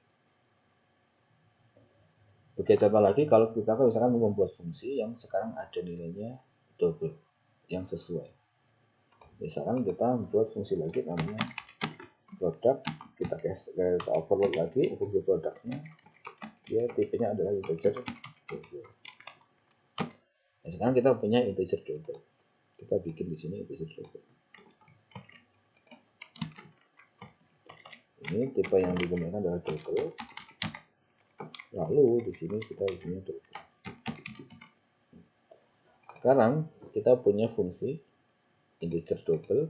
Oke, contoh lagi kalau kita misalkan membuat fungsi yang sekarang ada nilainya double yang sesuai. Misalkan kita membuat fungsi lagi namanya product, kita overload lagi fungsi produknya, dia tipenya adalah integer double. Nah, sekarang kita punya integer double. Kita bikin di sini integer double. Ini tipe yang digunakan adalah double. Lalu di sini kita isinya double. Sekarang kita punya fungsi integer double,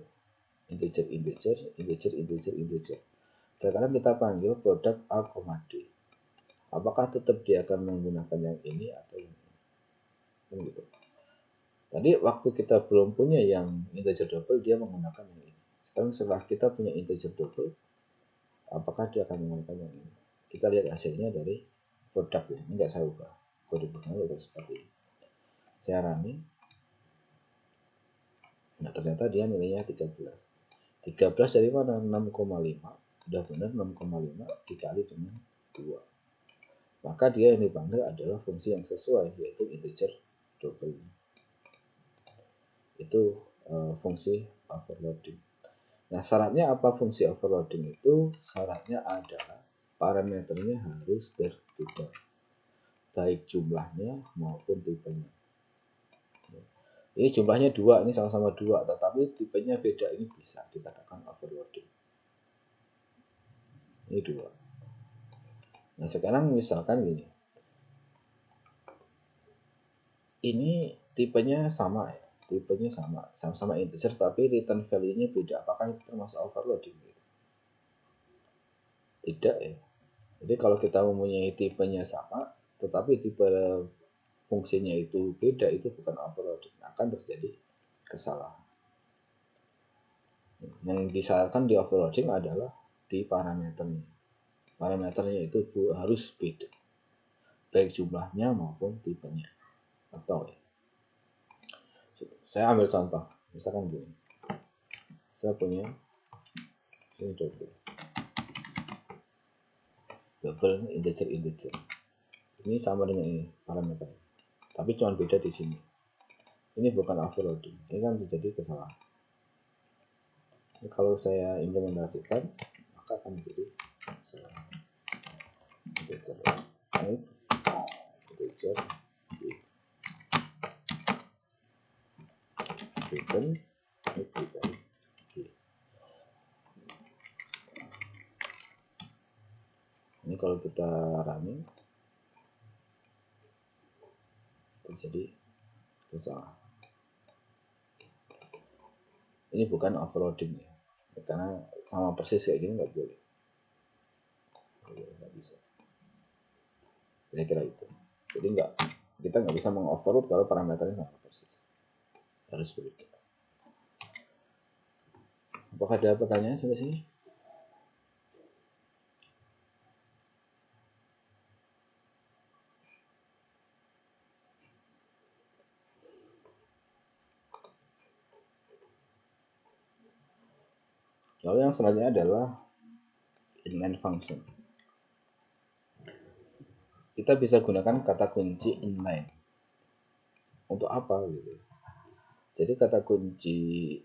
integer. Sekarang kita panggil produk A, D. Apakah tetap dia akan menggunakan yang ini atau yang ini? Gitu. Tadi waktu kita belum punya yang integer double, dia menggunakan yang ini. Sekarang setelah kita punya integer double, apakah dia akan menggunakan yang ini? Kita lihat hasilnya dari produk ya. Ini nggak saya ubah. Kode programnya udah seperti ini. Saya running. Nah, ternyata dia nilainya 13. 13 dari mana? 6,5. Udah benar 6,5 dikali dengan 2. Maka dia yang dipanggil adalah fungsi yang sesuai, yaitu integer double. Itu fungsi overloading. Nah, syaratnya apa fungsi overloading itu? Syaratnya adalah parameternya harus berbeda, baik jumlahnya maupun tipenya. Ini jumlahnya 2, ini sama-sama 2, tetapi tipenya beda, ini bisa dikatakan overloading. Ini 2. Nah, sekarang misalkan gini. Ini tipenya sama ya. Tipenya sama-sama integer, tapi return value-nya beda. Apakah itu termasuk overloading? Tidak ya. Jadi kalau kita mempunyai tipenya sama, tetapi tipe fungsinya itu beda, itu bukan overloading. Akan terjadi kesalahan. Yang disalahkan di overloading adalah di parameternya. Parameternya itu harus beda, baik jumlahnya maupun tipenya. Atau ya. Saya ambil contoh, misalkan gini. Saya punya sini double integer. Ini sama dengan ini parameter, tapi cuma beda di sini. Ini bukan overloading, ini kan terjadi kesalahan. Ini kalau saya implementasikan, maka akan menjadi kesalahan. Integer A, integer B, return dikali B. Ini kalau kita running terjadi kesalahan. Ini bukan overloading ya, karena sama persis kayak gini nggak boleh, nggak bisa. Kira-kira itu. Jadi kita nggak bisa mengoverload kalau parameternya sama persis, harus berbeda. Apakah ada pertanyaan sampai sini? Lalu yang selanjutnya adalah inline function. Kita bisa gunakan kata kunci inline. Untuk apa gitu? Jadi kata kunci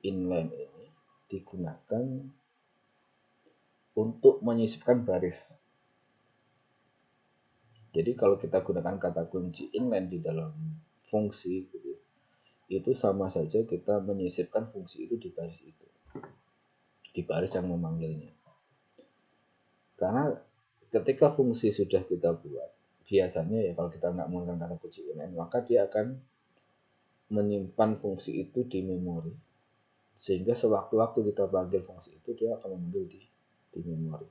inline ini digunakan untuk menyisipkan baris. Jadi kalau kita gunakan kata kunci inline di dalam fungsi gitu, itu sama saja kita menyisipkan fungsi itu di baris itu, di baris yang memanggilnya. Karena ketika fungsi sudah kita buat, biasanya ya kalau kita nggak menggunakan kata kunci inline, maka dia akan menyimpan fungsi itu di memori. Sehingga sewaktu-waktu kita panggil fungsi itu, dia akan memanggil di memori.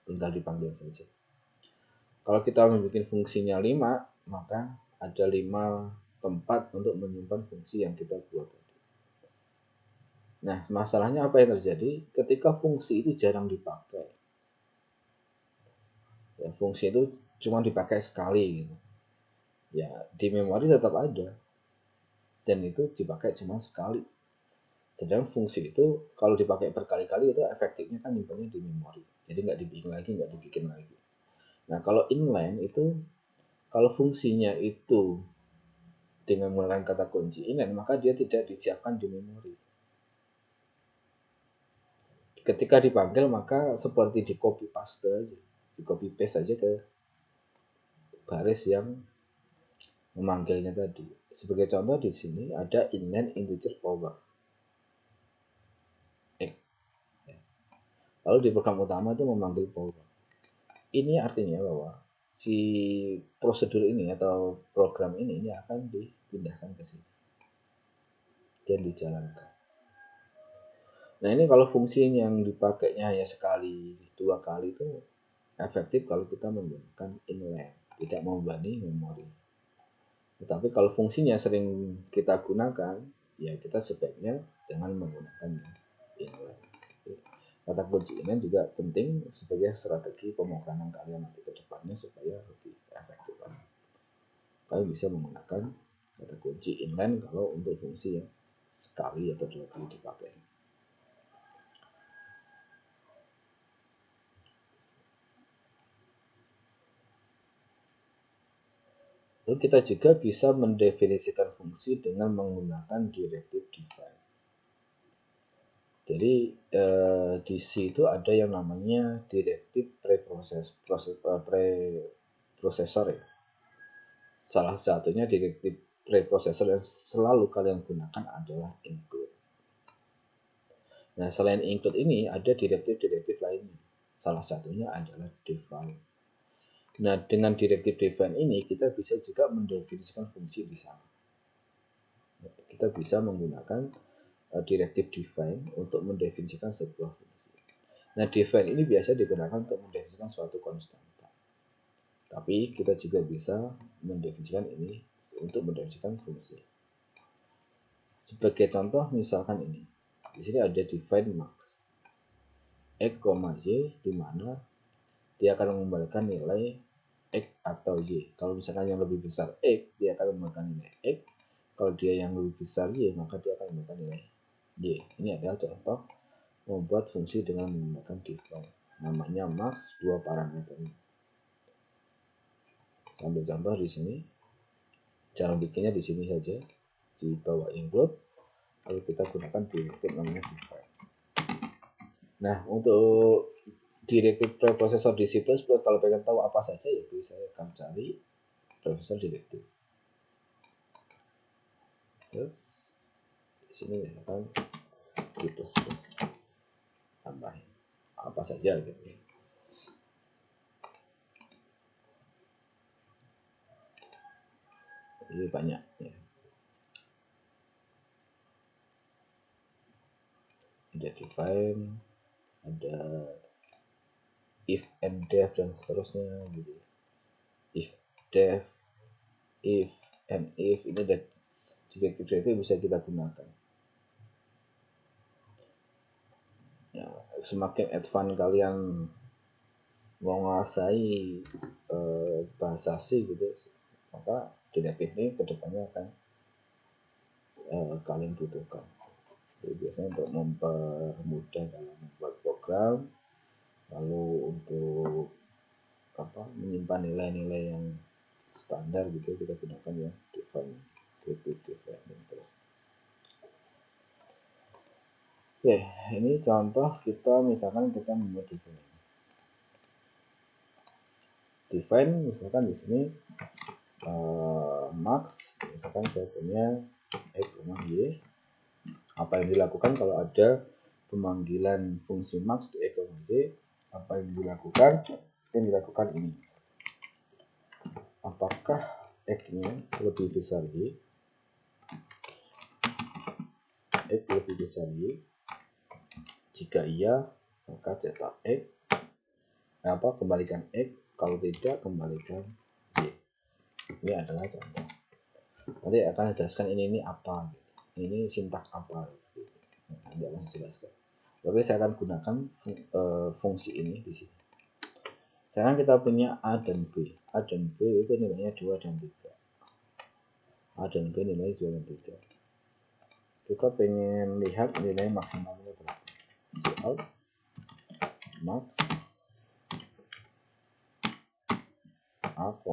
Tinggal dipanggil saja. Kalau kita membuat fungsinya 5, maka ada 5 tempat untuk menyimpan fungsi yang kita buat tadi. Nah, masalahnya apa yang terjadi? Ketika fungsi itu jarang dipakai. Ya, fungsi itu cuma dipakai sekali gitu. Ya, di memori tetap ada. Dan itu dipakai cuma sekali. Sedangkan fungsi itu kalau dipakai berkali-kali itu efektifnya kan nyimpannya di memori. Jadi nggak dibikin lagi. Nah, kalau inline itu kalau fungsinya itu dengan menggunakan kata kunci inline, maka dia tidak disiapkan di memori. Ketika dipanggil maka seperti di copy paste aja, di copy paste aja ke baris yang memanggilnya tadi. Sebagai contoh di sini ada inline integer power. Lalu di program utama itu memanggil power. Ini artinya bahwa si prosedur ini atau program ini akan dipindahkan ke sini dan dijalankan. Nah, ini kalau fungsi yang dipakainya hanya sekali, 2 kali itu efektif kalau kita menggunakan inline, tidak membebani memori. Tetapi kalau fungsinya sering kita gunakan, ya kita sebaiknya jangan menggunakan inline. Kata kunci inline juga penting sebagai strategi pemrograman kalian nanti ke depannya supaya lebih efektif. Kalian bisa menggunakan kata kunci inline kalau untuk fungsi yang sekali atau 2 kali dipakai. Lalu kita juga bisa mendefinisikan fungsi dengan menggunakan directive define. Jadi di C itu ada yang namanya directive preprocessor ya. Salah satunya directive preprocessor yang selalu kalian gunakan adalah include. Nah, selain include ini ada directive lainnya. Salah satunya adalah define. Nah, dengan directive define ini kita bisa juga mendefinisikan fungsi di sana. Kita bisa menggunakan directive define untuk mendefinisikan sebuah fungsi. Nah, define ini biasa digunakan untuk mendefinisikan suatu konstanta. Tapi kita juga bisa mendefinisikan ini untuk mendefinisikan fungsi. Sebagai contoh misalkan ini. Di sini ada define max. X, Y di mana dia akan mengembalikan nilai X atau Y. Kalau misalkan yang lebih besar X, dia akan mengembalikan nilai X. Kalau dia yang lebih besar Y, maka dia akan mengembalikan nilai Y. Ini adalah contoh membuat fungsi dengan menggunakan define. Namanya max 2 parameter. Ambil contoh di sini. Cara bikinnya di sini saja. Di bawah include. Lalu kita gunakan directive namanya define. Nah, untuk directive preprocessor di C++, kalau pengen tahu apa saja ya saya akan cari preprocessor directive. Terus di sini misalkan C++ tambahin apa saja gitu. Ini banyak ya. Ada define, ada if and def dan seterusnya gitu. If def, if and if ini ada directive bisa kita gunakan. Ya, semakin advance kalian menguasai bahasa C gitu, maka directive ini kedepannya akan kalian butuhkan. Jadi biasanya untuk mempermudah dalam membuat program, lalu untuk menyimpan nilai-nilai yang standar gitu kita gunakan ya define, directive dan seterusnya. Oke, ini contoh kita misalkan kita membuat define misalkan di sini max, misalkan saya punya X, Y. Apa yang dilakukan kalau ada pemanggilan fungsi max di X, Y, apa yang dilakukan? Yang dilakukan ini. Apakah X-nya lebih besar Y? X lebih besar Y? Jika iya, maka cetak X. Kembalikan X. Kalau tidak, kembalikan Y. Ini adalah contoh. Nanti akan jelaskan ini apa. Ini sintak apa. Nanti akan jelaskan. Oke, saya akan gunakan fungsi ini di sini. Sekarang kita punya A dan B. A dan B itu nilainya 2 dan 3. A dan B nilainya 2 dan 3. Kita pengen lihat nilai maksimalnya berapa. Cout max A, B.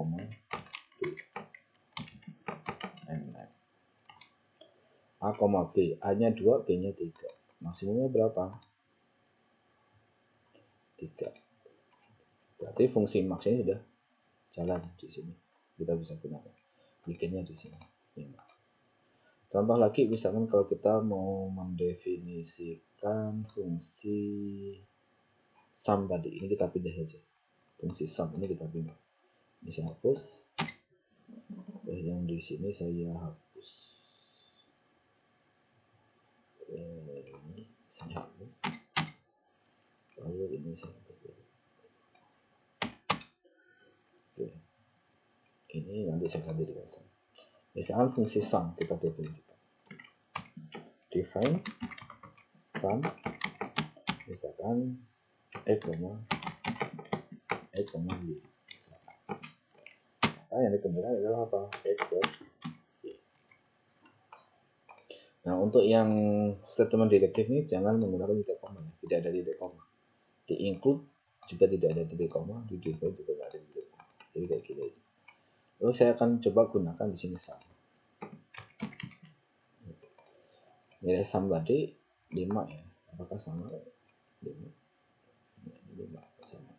A, B. A-nya 2, B-nya 3. Maksimumnya berapa? 3. Berarti fungsi max ini sudah jalan di sini. Kita bisa gunakan. Bikinnya di sini. Ini. Contoh lagi, misalkan kalau kita mau mendefinisikan fungsi sum tadi, ini kita pindah saja. Fungsi sum ini kita pindah. Ini saya hapus. Yang di sini saya hapus. Ini saya hapus. Lalu ini saya hapus. Oke. Ini nanti saya ganti dengan sum. Misalkan fungsi sum kita definisikan. Define sum misalkan X, Y. Nah, yang ditentukan adalah apa? X plus Y. Nah, untuk yang statement direktif ini jangan menggunakan titik koma. Tidak ada titik koma. Di include juga tidak ada titik koma. Di divide juga tidak ada titik koma. Jadi kayak gitu aja. Lalu saya akan coba gunakan di sini sum. Nilai sum tadi 5 ya. Apakah sama? 5 sama.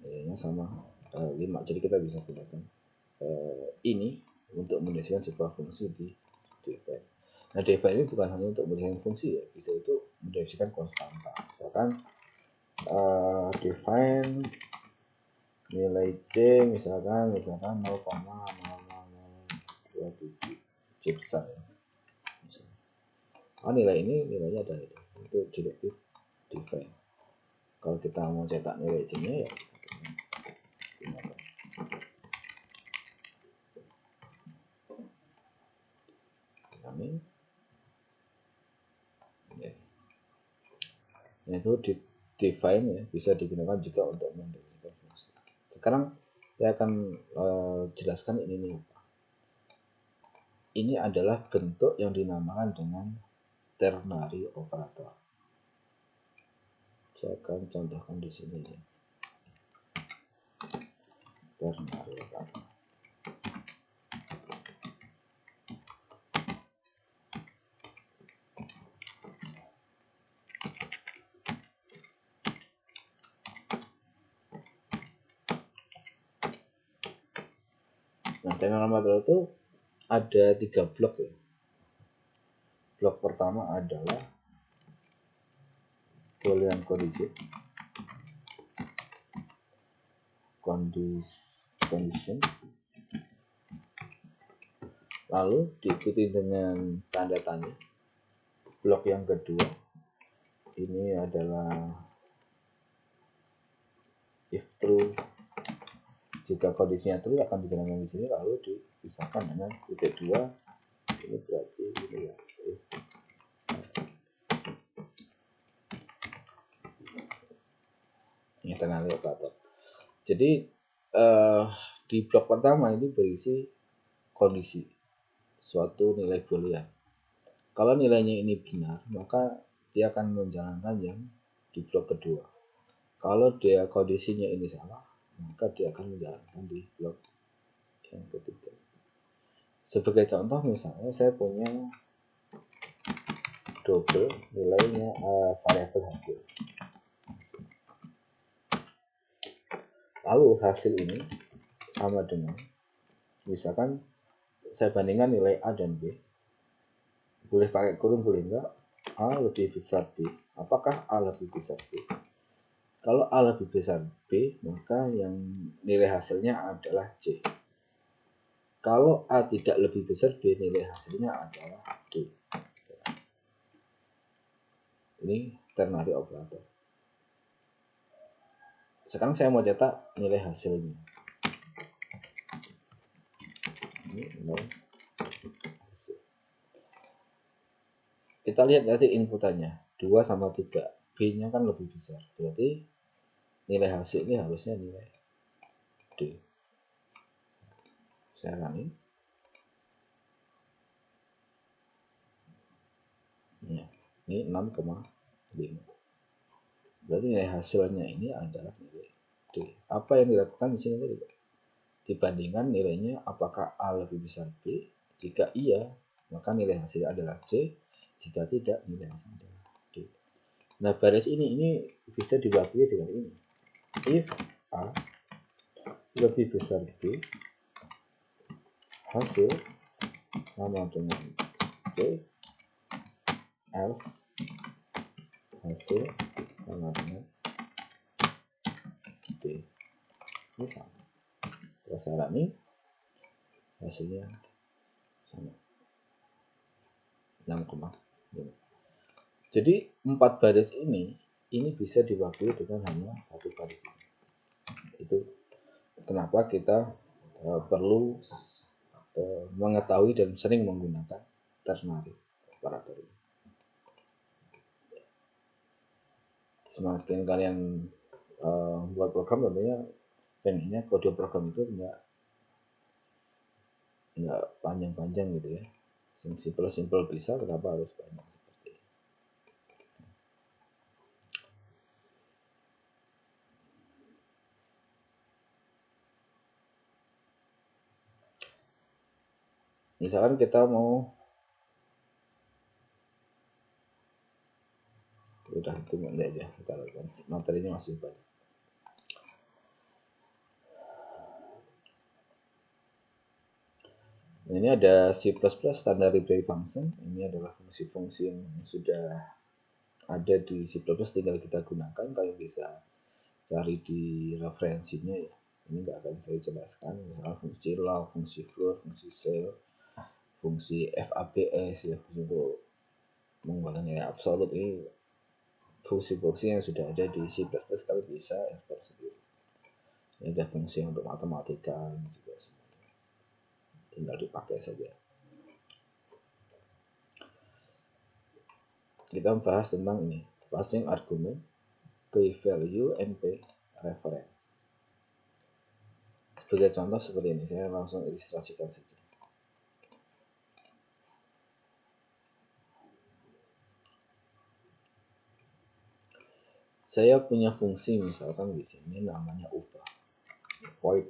Nilainya sama 5. Jadi kita bisa gunakan ini untuk mendefinisikan sebuah fungsi di divide. Nah, divide ini bukan hanya untuk mendefinisikan fungsi ya, bisa itu mendefinisikan konstanta. Misalkan define nilai C misalkan 0,0027 C besar ya. Nilai ini nilainya ada itu direktif define. Kalau kita mau cetak nilai C-nya ya kami ya. Nah, itu define ya, bisa digunakan juga untuk mendefinisikan fungsi. Sekarang saya akan jelaskan ini nih. Ini adalah bentuk yang dinamakan dengan ternary operator. Saya akan contohkan di sini ya. Ternary operator. Nah, ternary operator itu ada 3 blok ya. Blok pertama adalah Boolean condition, lalu diikuti dengan tanda tanya. Blok yang kedua ini adalah if true. Jika kondisinya true akan dijalankan di sini, lalu dipisahkan dengan titik 2. Ini berarti ini ya. Ini ternary operator. Jadi di blok pertama ini berisi kondisi suatu nilai boolean. Kalau nilainya ini benar, maka dia akan menjalankan yang di blok kedua. Kalau dia kondisinya ini salah, maka dia akan menjalankan di blok yang ketiga. Sebagai contoh misalnya saya punya double nilainya variabel hasil. Lalu hasil ini sama dengan, misalkan saya bandingkan nilai A dan B, boleh pakai kurung boleh enggak, A lebih besar B. Apakah A lebih besar B? Kalau A lebih besar B, maka yang nilai hasilnya adalah C. Kalau A tidak lebih besar B, nilai hasilnya adalah D. Ini ternary operator. Sekarang saya mau cetak nilai hasilnya. Ini nilai hasil. Kita lihat nanti inputannya 2 sama 3. B-nya kan lebih besar. Berarti nilai hasil ini harusnya nilai D. Saya ulangi. Nah, ini 6,5. Berarti nilai hasilnya ini adalah nilai D. Apa yang dilakukan di sini tadi? Dibandingkan nilainya apakah A lebih besar B? Jika iya, maka nilai hasilnya adalah C. Jika tidak, nilai hasilnya adalah D. Nah, baris ini bisa diwakili dengan ini. If A lebih besar B, hasil sama dengan C, else hasil sama dengan D. Ini sama. Prasyarat ini hasilnya sama 6,5. Jadi 4 baris ini bisa diwakili dengan hanya 1 baris ini. Itu kenapa kita perlu mengetahui dan sering menggunakan ternary operator ini. Semakin kalian buat program, tentunya pengennya kode program itu enggak panjang-panjang gitu ya. Simple bisa, kenapa harus banyak seperti ini? Misalkan kita mau udah itu nanti aja kita lakukan, materinya masih banyak. Ini ada C++ standard library function. Ini adalah fungsi-fungsi yang sudah ada di C++, tinggal kita gunakan. Kalian bisa cari di referensinya ya. Ini nggak akan saya jelaskan. Misalnya fungsi log, fungsi float, fungsi cell, fungsi FABS ya, untuk menggunakan nilai absolut. Ini fungsi-fungsi yang sudah ada di C++, kalian bisa ekspor sendiri. Ini ada fungsi untuk matematika juga semuanya. Tinggal dipakai saja. Kita membahas tentang ini, passing argument, key value, NP reference. Sebagai contoh seperti ini, saya langsung ilustrasikan saja. Saya punya fungsi misalkan di sini namanya upah, void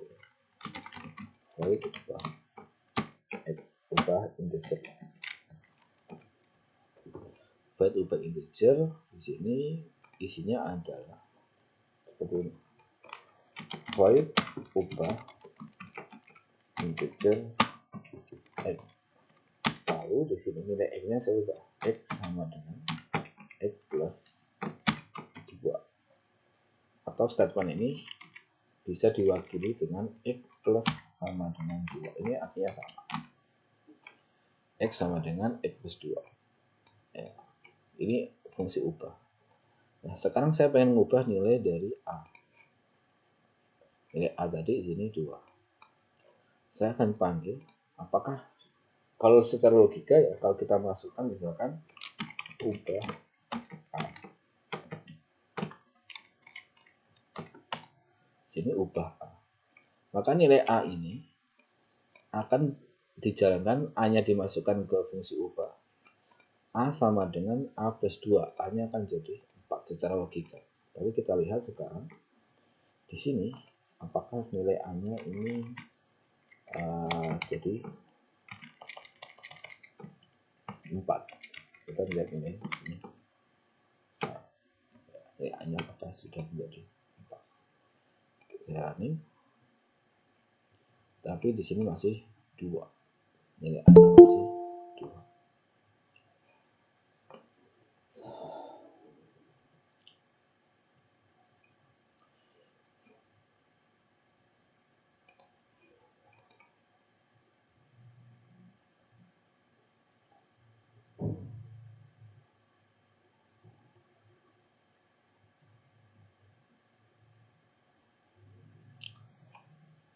upah integer. Void upah integer di sini isinya adalah seperti ini. Void upah integer x. Lalu di sini nilai x-nya saya ubah x sama dengan x plus 2. Atau statement ini bisa diwakili dengan x plus sama dengan 2. Ini artinya sama. X sama dengan x plus 2. Ya. Ini fungsi ubah. Nah, sekarang saya pengen mengubah nilai dari A. Nilai A tadi di sini 2. Saya akan panggil, apakah kalau secara logika ya, kalau kita masukkan misalkan ubah A. Sini ubah A. Maka nilai A ini akan dijalankan, A-nya dimasukkan ke fungsi ubah. A sama dengan A plus 2. A-nya akan jadi 4 secara logika. Tapi kita lihat sekarang di sini apakah nilai A-nya ini jadi 4. Kita lihat ini di sini. Nilai A-nya apakah sudah menjadi 4. Ya, ini. Tapi di sini masih 2. Nilai A masih 2.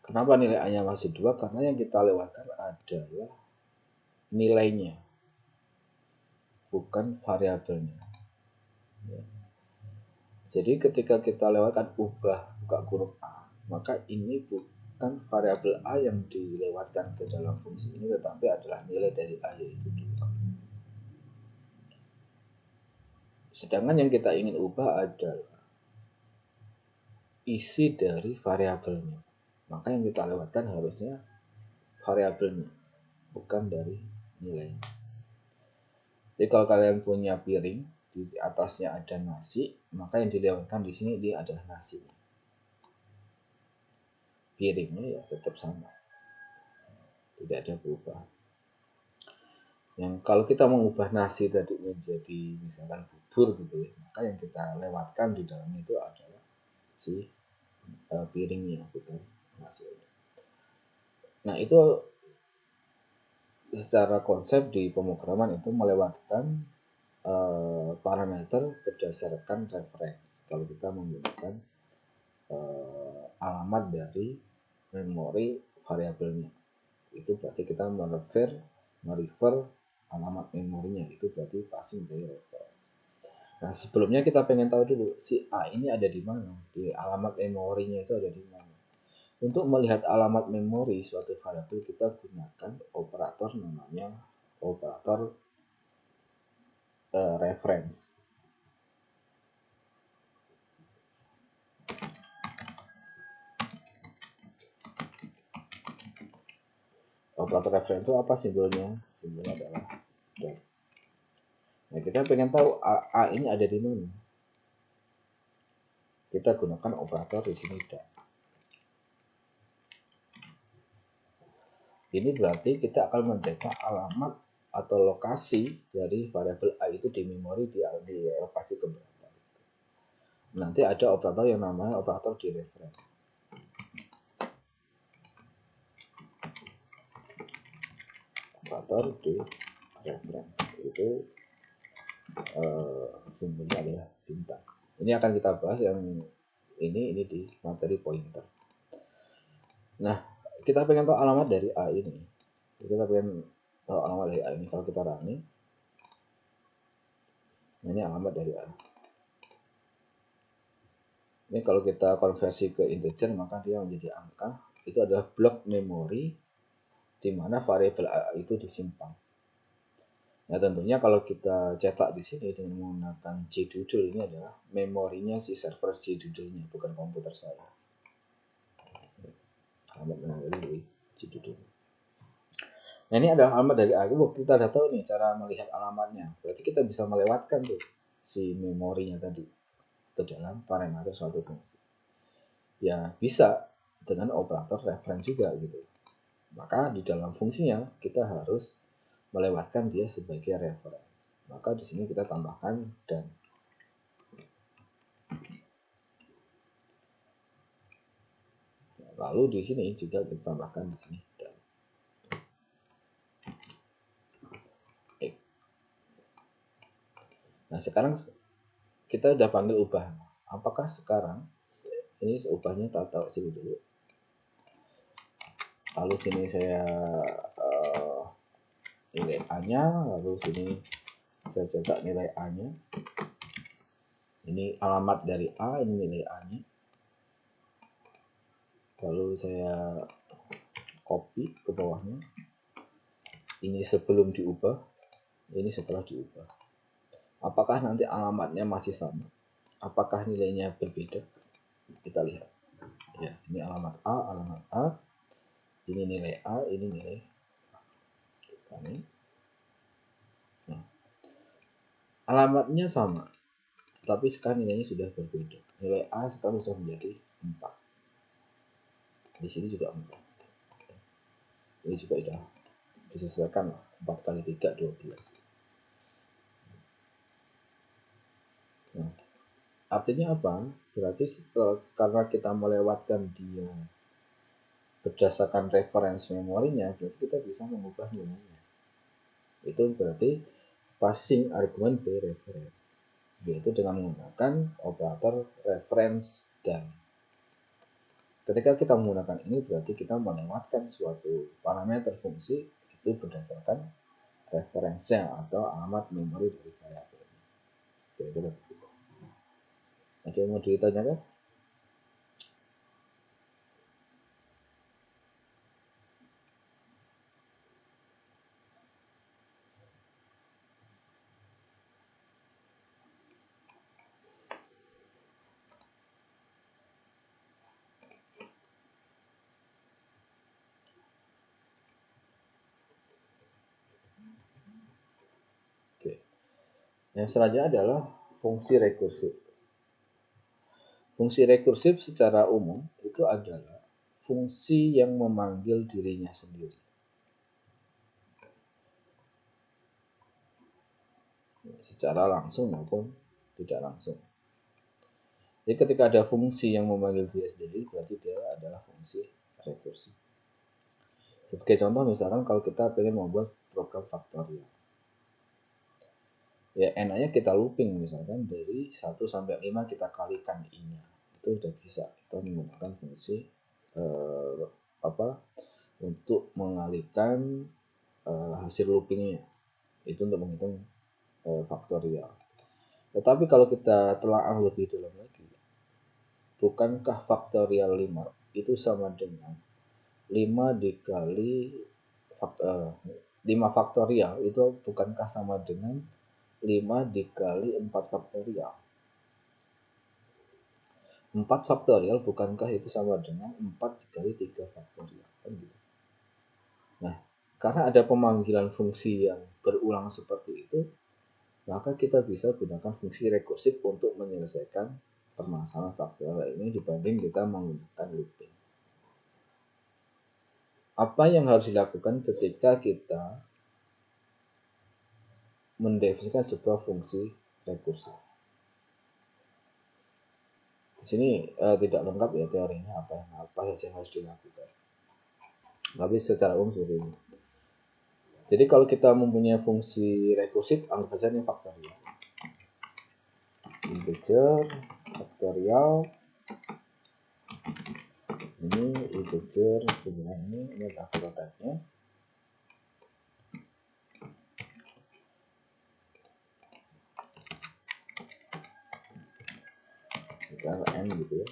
Kenapa nilai A-nya masih 2? Karena yang kita lewatkan adalah nilainya, bukan variabelnya. Ya. Jadi ketika kita lewatkan ubah buka kurung A, maka ini bukan variabel A yang dilewatkan ke dalam fungsi ini, tetapi adalah nilai dari A, yaitu 2. Sedangkan yang kita ingin ubah adalah isi dari variabelnya. Maka yang kita lewatkan harusnya variabelnya, bukan dari nilai. Jadi kalau kalian punya piring, di atasnya ada nasi, maka yang dilewatkan di sini dia adalah nasi. Piringnya ya tetap sama, tidak ada perubahan. Yang kalau kita mengubah nasi tadi menjadi misalkan bubur gitu ya, maka yang kita lewatkan di dalamnya itu adalah si piringnya, bukan nasi. Nah itu secara konsep di pemrograman itu melewatkan parameter berdasarkan reference. Kalau kita menggunakan alamat dari memori variabelnya, itu berarti kita merefer alamat memorinya, itu berarti passing dari reference. Nah sebelumnya kita pengen tahu dulu si A ini ada di mana, di alamat memorinya itu ada di mana. Untuk melihat alamat memori suatu variabel kita gunakan operator namanya operator reference. Operator reference itu apa simbolnya? Simbolnya adalah dan. Nah kita pengen tahu A ini ada di mana. Kita gunakan operator di sini dan. Ini berarti kita akan mencetak alamat atau lokasi dari variabel A itu di memori di lokasi keberapa. Nanti ada operator yang namanya operator di reference. Operator di reference itu simbolnya adalah bintang. Ini akan kita bahas yang ini di materi pointer. Nah, kita pengen tahu alamat dari A ini. Kita pengen tahu alamat dari A ini. Kalau kita running, ini alamat dari A. Ini kalau kita konversi ke integer, maka dia menjadi angka. Itu adalah blok memori di mana variabel A itu disimpan. Nah, tentunya kalau kita cetak di sini dengan menggunakan JDoodle, ini adalah memorinya si server JDoodle-nya, bukan komputer saya. Alamat dari JDoodle. Nah, ini adalah alamat dari A. Kita udah tahu nih cara melihat alamatnya. Berarti kita bisa melewatkan tuh si memorinya tadi ke dalam parameter suatu fungsi. Ya, bisa dengan operator reference juga gitu. Maka di dalam fungsinya kita harus melewatkan dia sebagai reference. Maka di sini kita tambahkan dan. Lalu di sini juga kita tambahkan di sini dan. Nah sekarang kita udah panggil ubah. Apakah sekarang ini ubahnya tak tahu sini dulu. Lalu sini saya nilai A-nya, lalu sini saya cetak nilai A-nya. Ini alamat dari A, ini nilai A-nya. Lalu saya copy ke bawahnya. Ini sebelum diubah, ini setelah diubah. Apakah nanti alamatnya masih sama? Apakah nilainya berbeda? Kita lihat. Ya, ini alamat A. Ini nilai A, ini nilai A. Nah, alamatnya sama, tapi sekarang nilainya sudah berbeda. Nilai A sekarang sudah menjadi 4. Di sini juga 4. Ini juga sudah disesuaikan 4 kali 3, 12. Nah, artinya apa? Berarti karena kita melewatkan dia berdasarkan reference memorinya, berarti kita bisa mengubah nilainya. Itu berarti passing argument by reference, yaitu dengan menggunakan operator reference dan. Ketika kita menggunakan ini berarti kita menguatkan suatu parameter fungsi itu berdasarkan referensinya atau alamat memori dari variabel. Kira-kira begitu. Ada yang mau ditanyakan? Oke. Yang selanjutnya adalah fungsi rekursif. Fungsi rekursif secara umum itu adalah fungsi yang memanggil dirinya sendiri. Secara langsung maupun tidak langsung. Jadi ketika ada fungsi yang memanggil diri sendiri berarti dia adalah fungsi rekursif. Sebagai contoh misalkan kalau kita ingin membuat program faktorial. Ya enaknya kita looping misalkan dari 1 sampai 5 kita kalikan i-nya. Itu udah bisa. Kita menggunakan fungsi untuk mengalihkan hasil loopingnya. Itu untuk menghitung faktorial. Tetapi kalau kita telaah lebih dalam lagi, bukankah faktorial 5 itu sama dengan 5 dikali 5 faktorial itu bukankah sama dengan 5 dikali 4 faktorial? 4 faktorial bukankah itu sama dengan 4 dikali 3 faktorial? Kan gitu. Nah, karena ada pemanggilan fungsi yang berulang seperti itu, maka kita bisa gunakan fungsi rekursif untuk menyelesaikan permasalahan faktorial ini dibanding kita menggunakan looping. Apa yang harus dilakukan ketika kita mendefinisikan sebuah fungsi rekursif? Di sini tidak lengkap ya teorinya apa saja yang harus dilakukan. Tapi secara umum seperti ini. Jadi kalau kita mempunyai fungsi rekursif, anggap saja ini faktorial. Integer, faktorial. Ini integer, kemudian ini adalah prototipe-nya. Cara n gitu ya.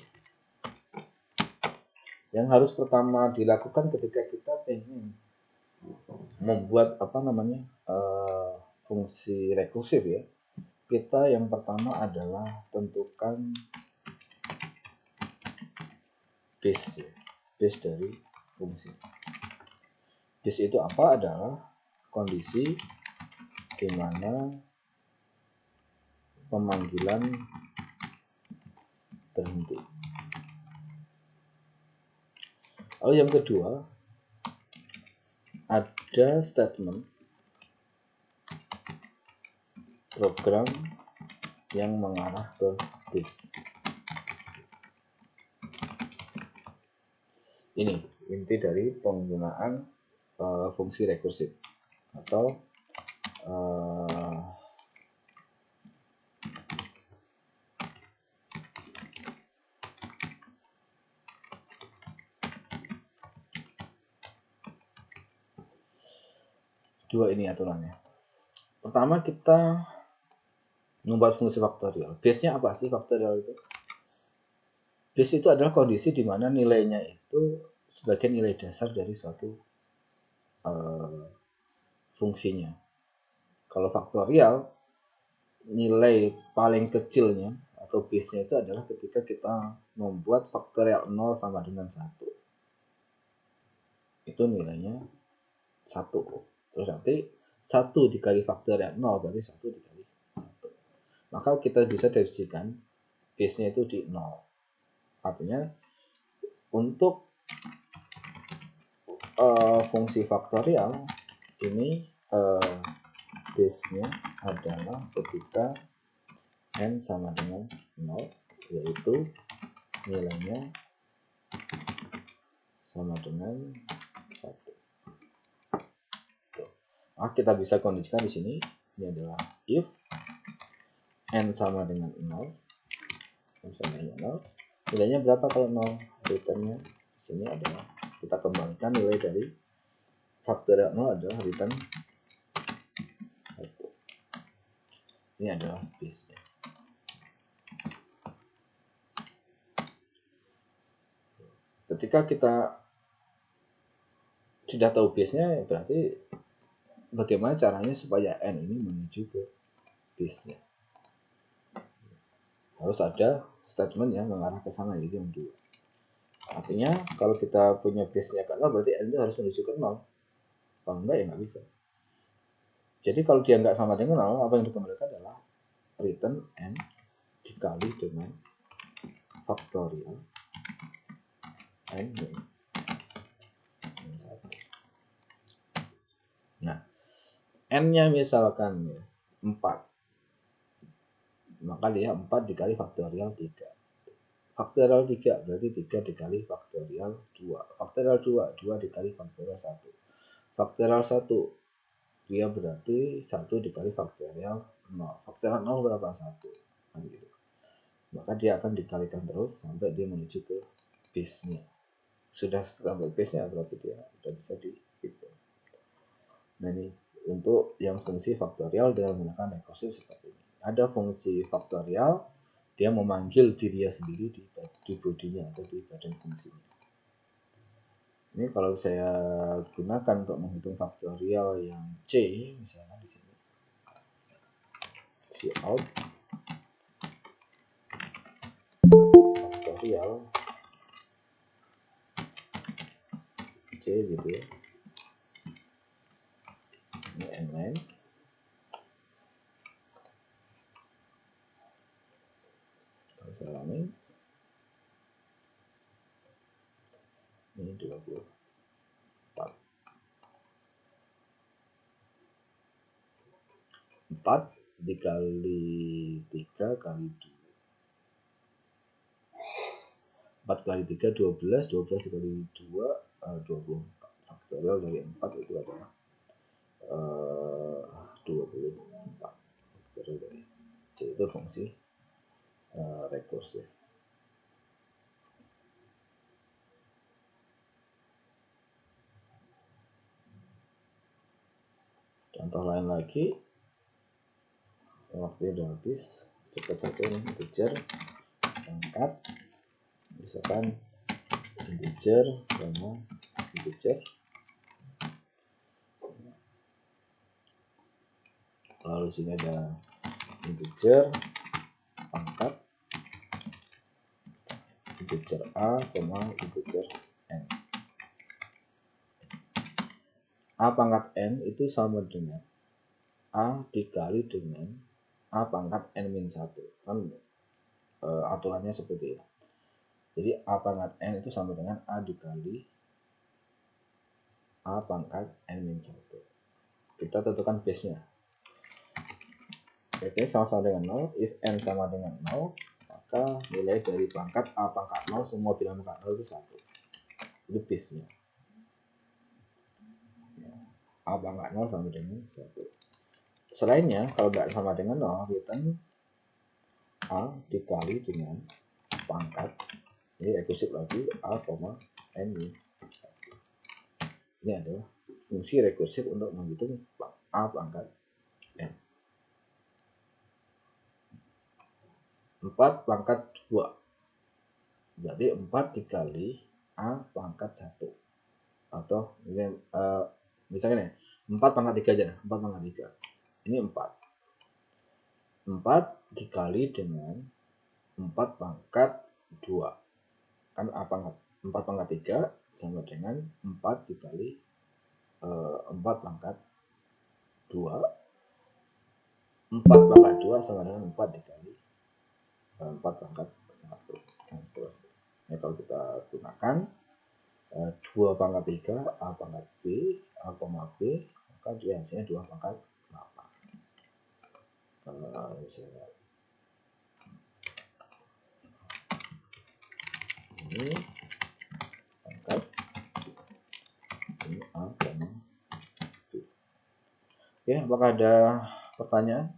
Yang harus pertama dilakukan ketika kita ingin membuat fungsi rekursif ya, kita yang pertama adalah tentukan base ya, base dari fungsi. Base itu apa? Adalah kondisi di mana pemanggilan berhenti. Lalu yang kedua, ada statement program yang mengarah ke base. Ini inti dari penggunaan fungsi rekursif atau dua ini aturannya. Pertama kita membuat fungsi faktorial. Base-nya apa sih faktorial itu? Base itu adalah kondisi di mana nilainya itu sebagai nilai dasar dari suatu fungsinya. Kalau faktorial, nilai paling kecilnya atau base-nya itu adalah ketika kita membuat faktorial 0 sama dengan 1. Itu nilainya 1. Terus nanti 1 dikali faktorial 0 berarti 1 dikali 1. Maka kita bisa definisikan base-nya itu di 0. Artinya untuk fungsi faktorial ini base-nya adalah ketika n sama dengan 0, yaitu nilainya sama dengan 1. Kita bisa kondisikan di sini. Ini adalah if n sama dengan 0, n sama dengan 0, Nilainya berapa kalau 0? Returnnya di sini adalah kita kembalikan nilai dari faktorial 0 adalah return 1. Ini adalah base-nya. Ketika kita sudah tahu base-nya, berarti bagaimana caranya supaya n ini menuju ke base-nya. Harus ada statement yang mengarah ke sana, yaitu yang 2. Artinya kalau kita punya base-nya ke 0, berarti n itu harus menuju ke 0. Kalau enggak ya nggak bisa. Jadi kalau dia nggak sama dengan 0, apa yang dikembalikan adalah return n dikali dengan faktorial n min 1. Nah, n-nya misalkan 4, maka dia 4 dikali faktorial 3. Faktorial 3 berarti 3 dikali faktorial 2. Faktorial 2, 2 dikali faktorial 1. Faktorial 1, dia berarti 1 dikali faktorial 0. Faktorial 0 berapa? 1. Kan gitu. Maka dia akan dikalikan terus sampai dia menuju ke base-nya. Sudah sampai base-nya berarti dia sudah bisa dihitung. Nah, ini untuk yang fungsi faktorial dengan menggunakan rekursiv seperti ini. Ada fungsi faktorial, dia memanggil dirinya sendiri di bodinya atau di badan fungsinya. Ini kalau saya gunakan untuk menghitung faktorial yang C, misalnya di sini, cout faktorial C gitu ya. Ini n-line. Kalau saya ulangi, ini 24. 4 dikali 3 kali 2. 4 kali 3, 12. 12 dikali 2, 24. Faktorial dari 4 itu adalah 24. Faktorial dari C itu fungsi rekursif. Contoh lain lagi, waktu udah habis, cepat saja ini integer angkat, misalkan integer sama integer, lalu sini ada integer pangkat integer a, integer n. A pangkat n itu sama dengan a dikali dengan a pangkat n min 1. Kan aturannya seperti itu. Jadi a pangkat n itu sama dengan a dikali a pangkat n min 1. Kita tentukan base-nya. Oke, sama-sama dengan 0. If n sama dengan 0, maka nilai dari pangkat a pangkat 0 semua bilang pangkat 0 itu 1. Itu base-nya. Ya, a pangkat 0 sama dengan 1. Selainnya, kalau nggak sama dengan 0, return a dikali dengan pangkat, ini rekursif lagi, a, n min 1. Ini adalah fungsi rekursif untuk menghitung a pangkat n. 4 pangkat 2. Berarti 4 dikali a pangkat 1. Atau ini misalnya nih, 4 pangkat 3 aja. 4 pangkat 3. Ini 4. 4 dikali dengan 4 pangkat 2. Kan a pangkat 4 pangkat 3 sama dengan 4 dikali 4 pangkat 2. 4 pangkat 2 sama dengan 4 dikali 4 pangkat 1. Dan seterusnya. Nah, kalau kita gunakan 2 pangkat 3, a pangkat b, a, b, maka dia hasilnya 2 pangkat 8. Ini pangkat ini a, b. Oke, apakah ada pertanyaan?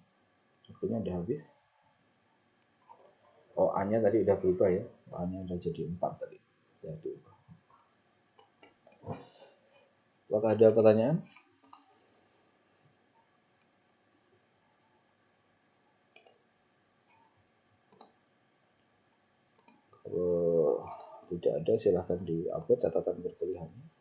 Waktunya udah habis. Oh, A-nya tadi udah berubah ya. Bahannya udah jadi 4 tadi. Jadi, apakah ada pertanyaan? Kalau tidak ada, silahkan di-upload catatan perkuliahannya.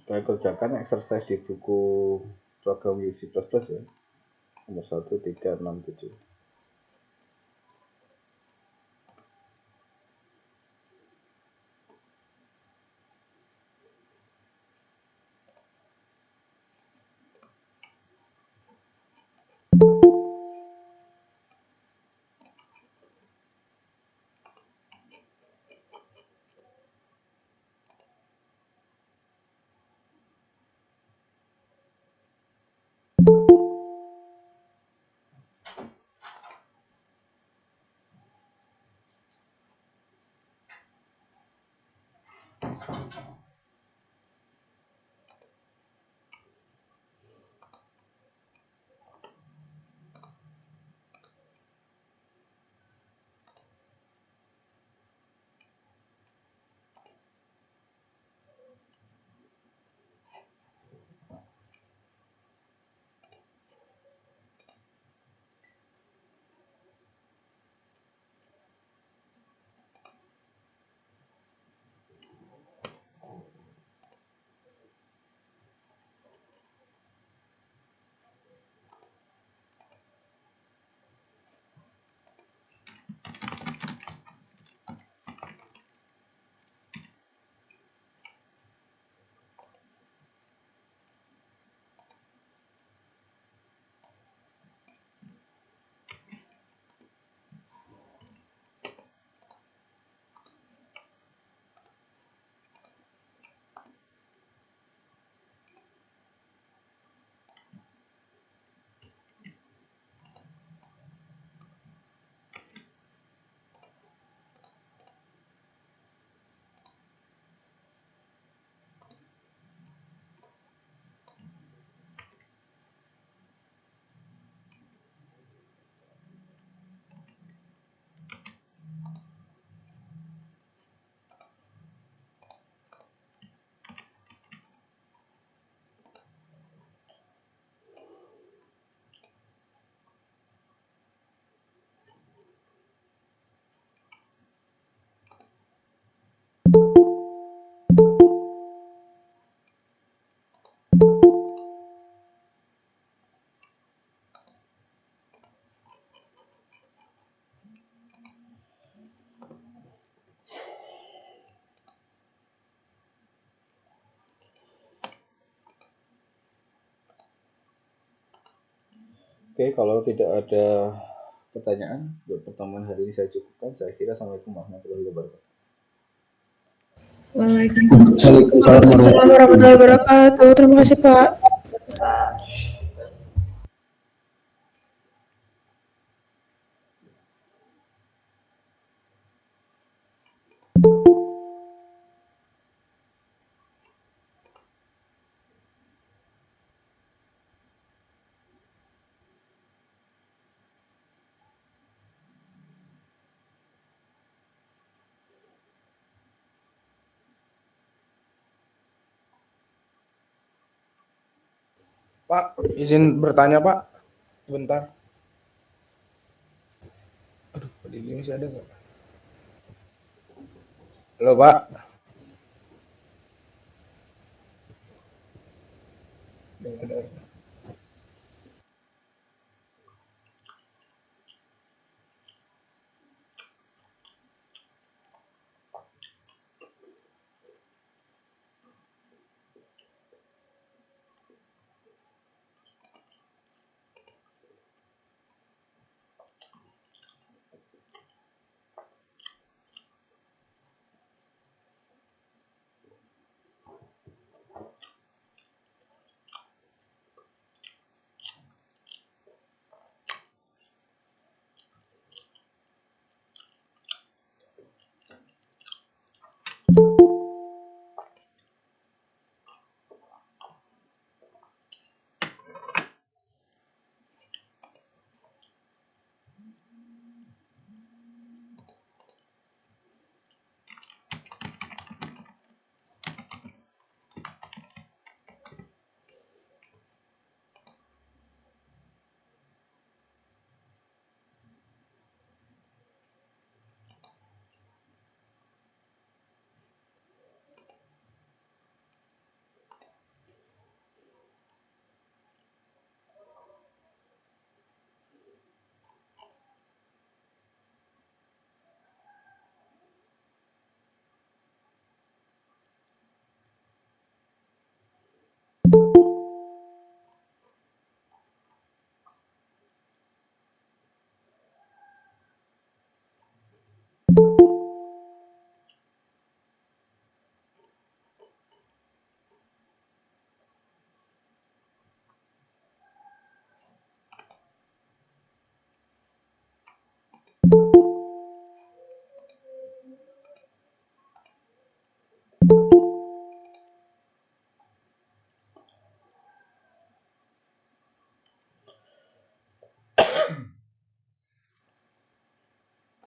Kalian kerjakan exercise di buku program UC++ ya, nomor 1367. Oke, kalau tidak ada pertanyaan buat pertemuan hari ini saya cukupkan. Saya kira assalamualaikum warahmatullahi wabarakatuh. Waalaikumsalam warahmatullahi wabarakatuh. Terima kasih Pak. Pak, izin bertanya Pak, sebentar. Aduh, Pak Dili masih ada nggak? Halo Pak. Nggak ada.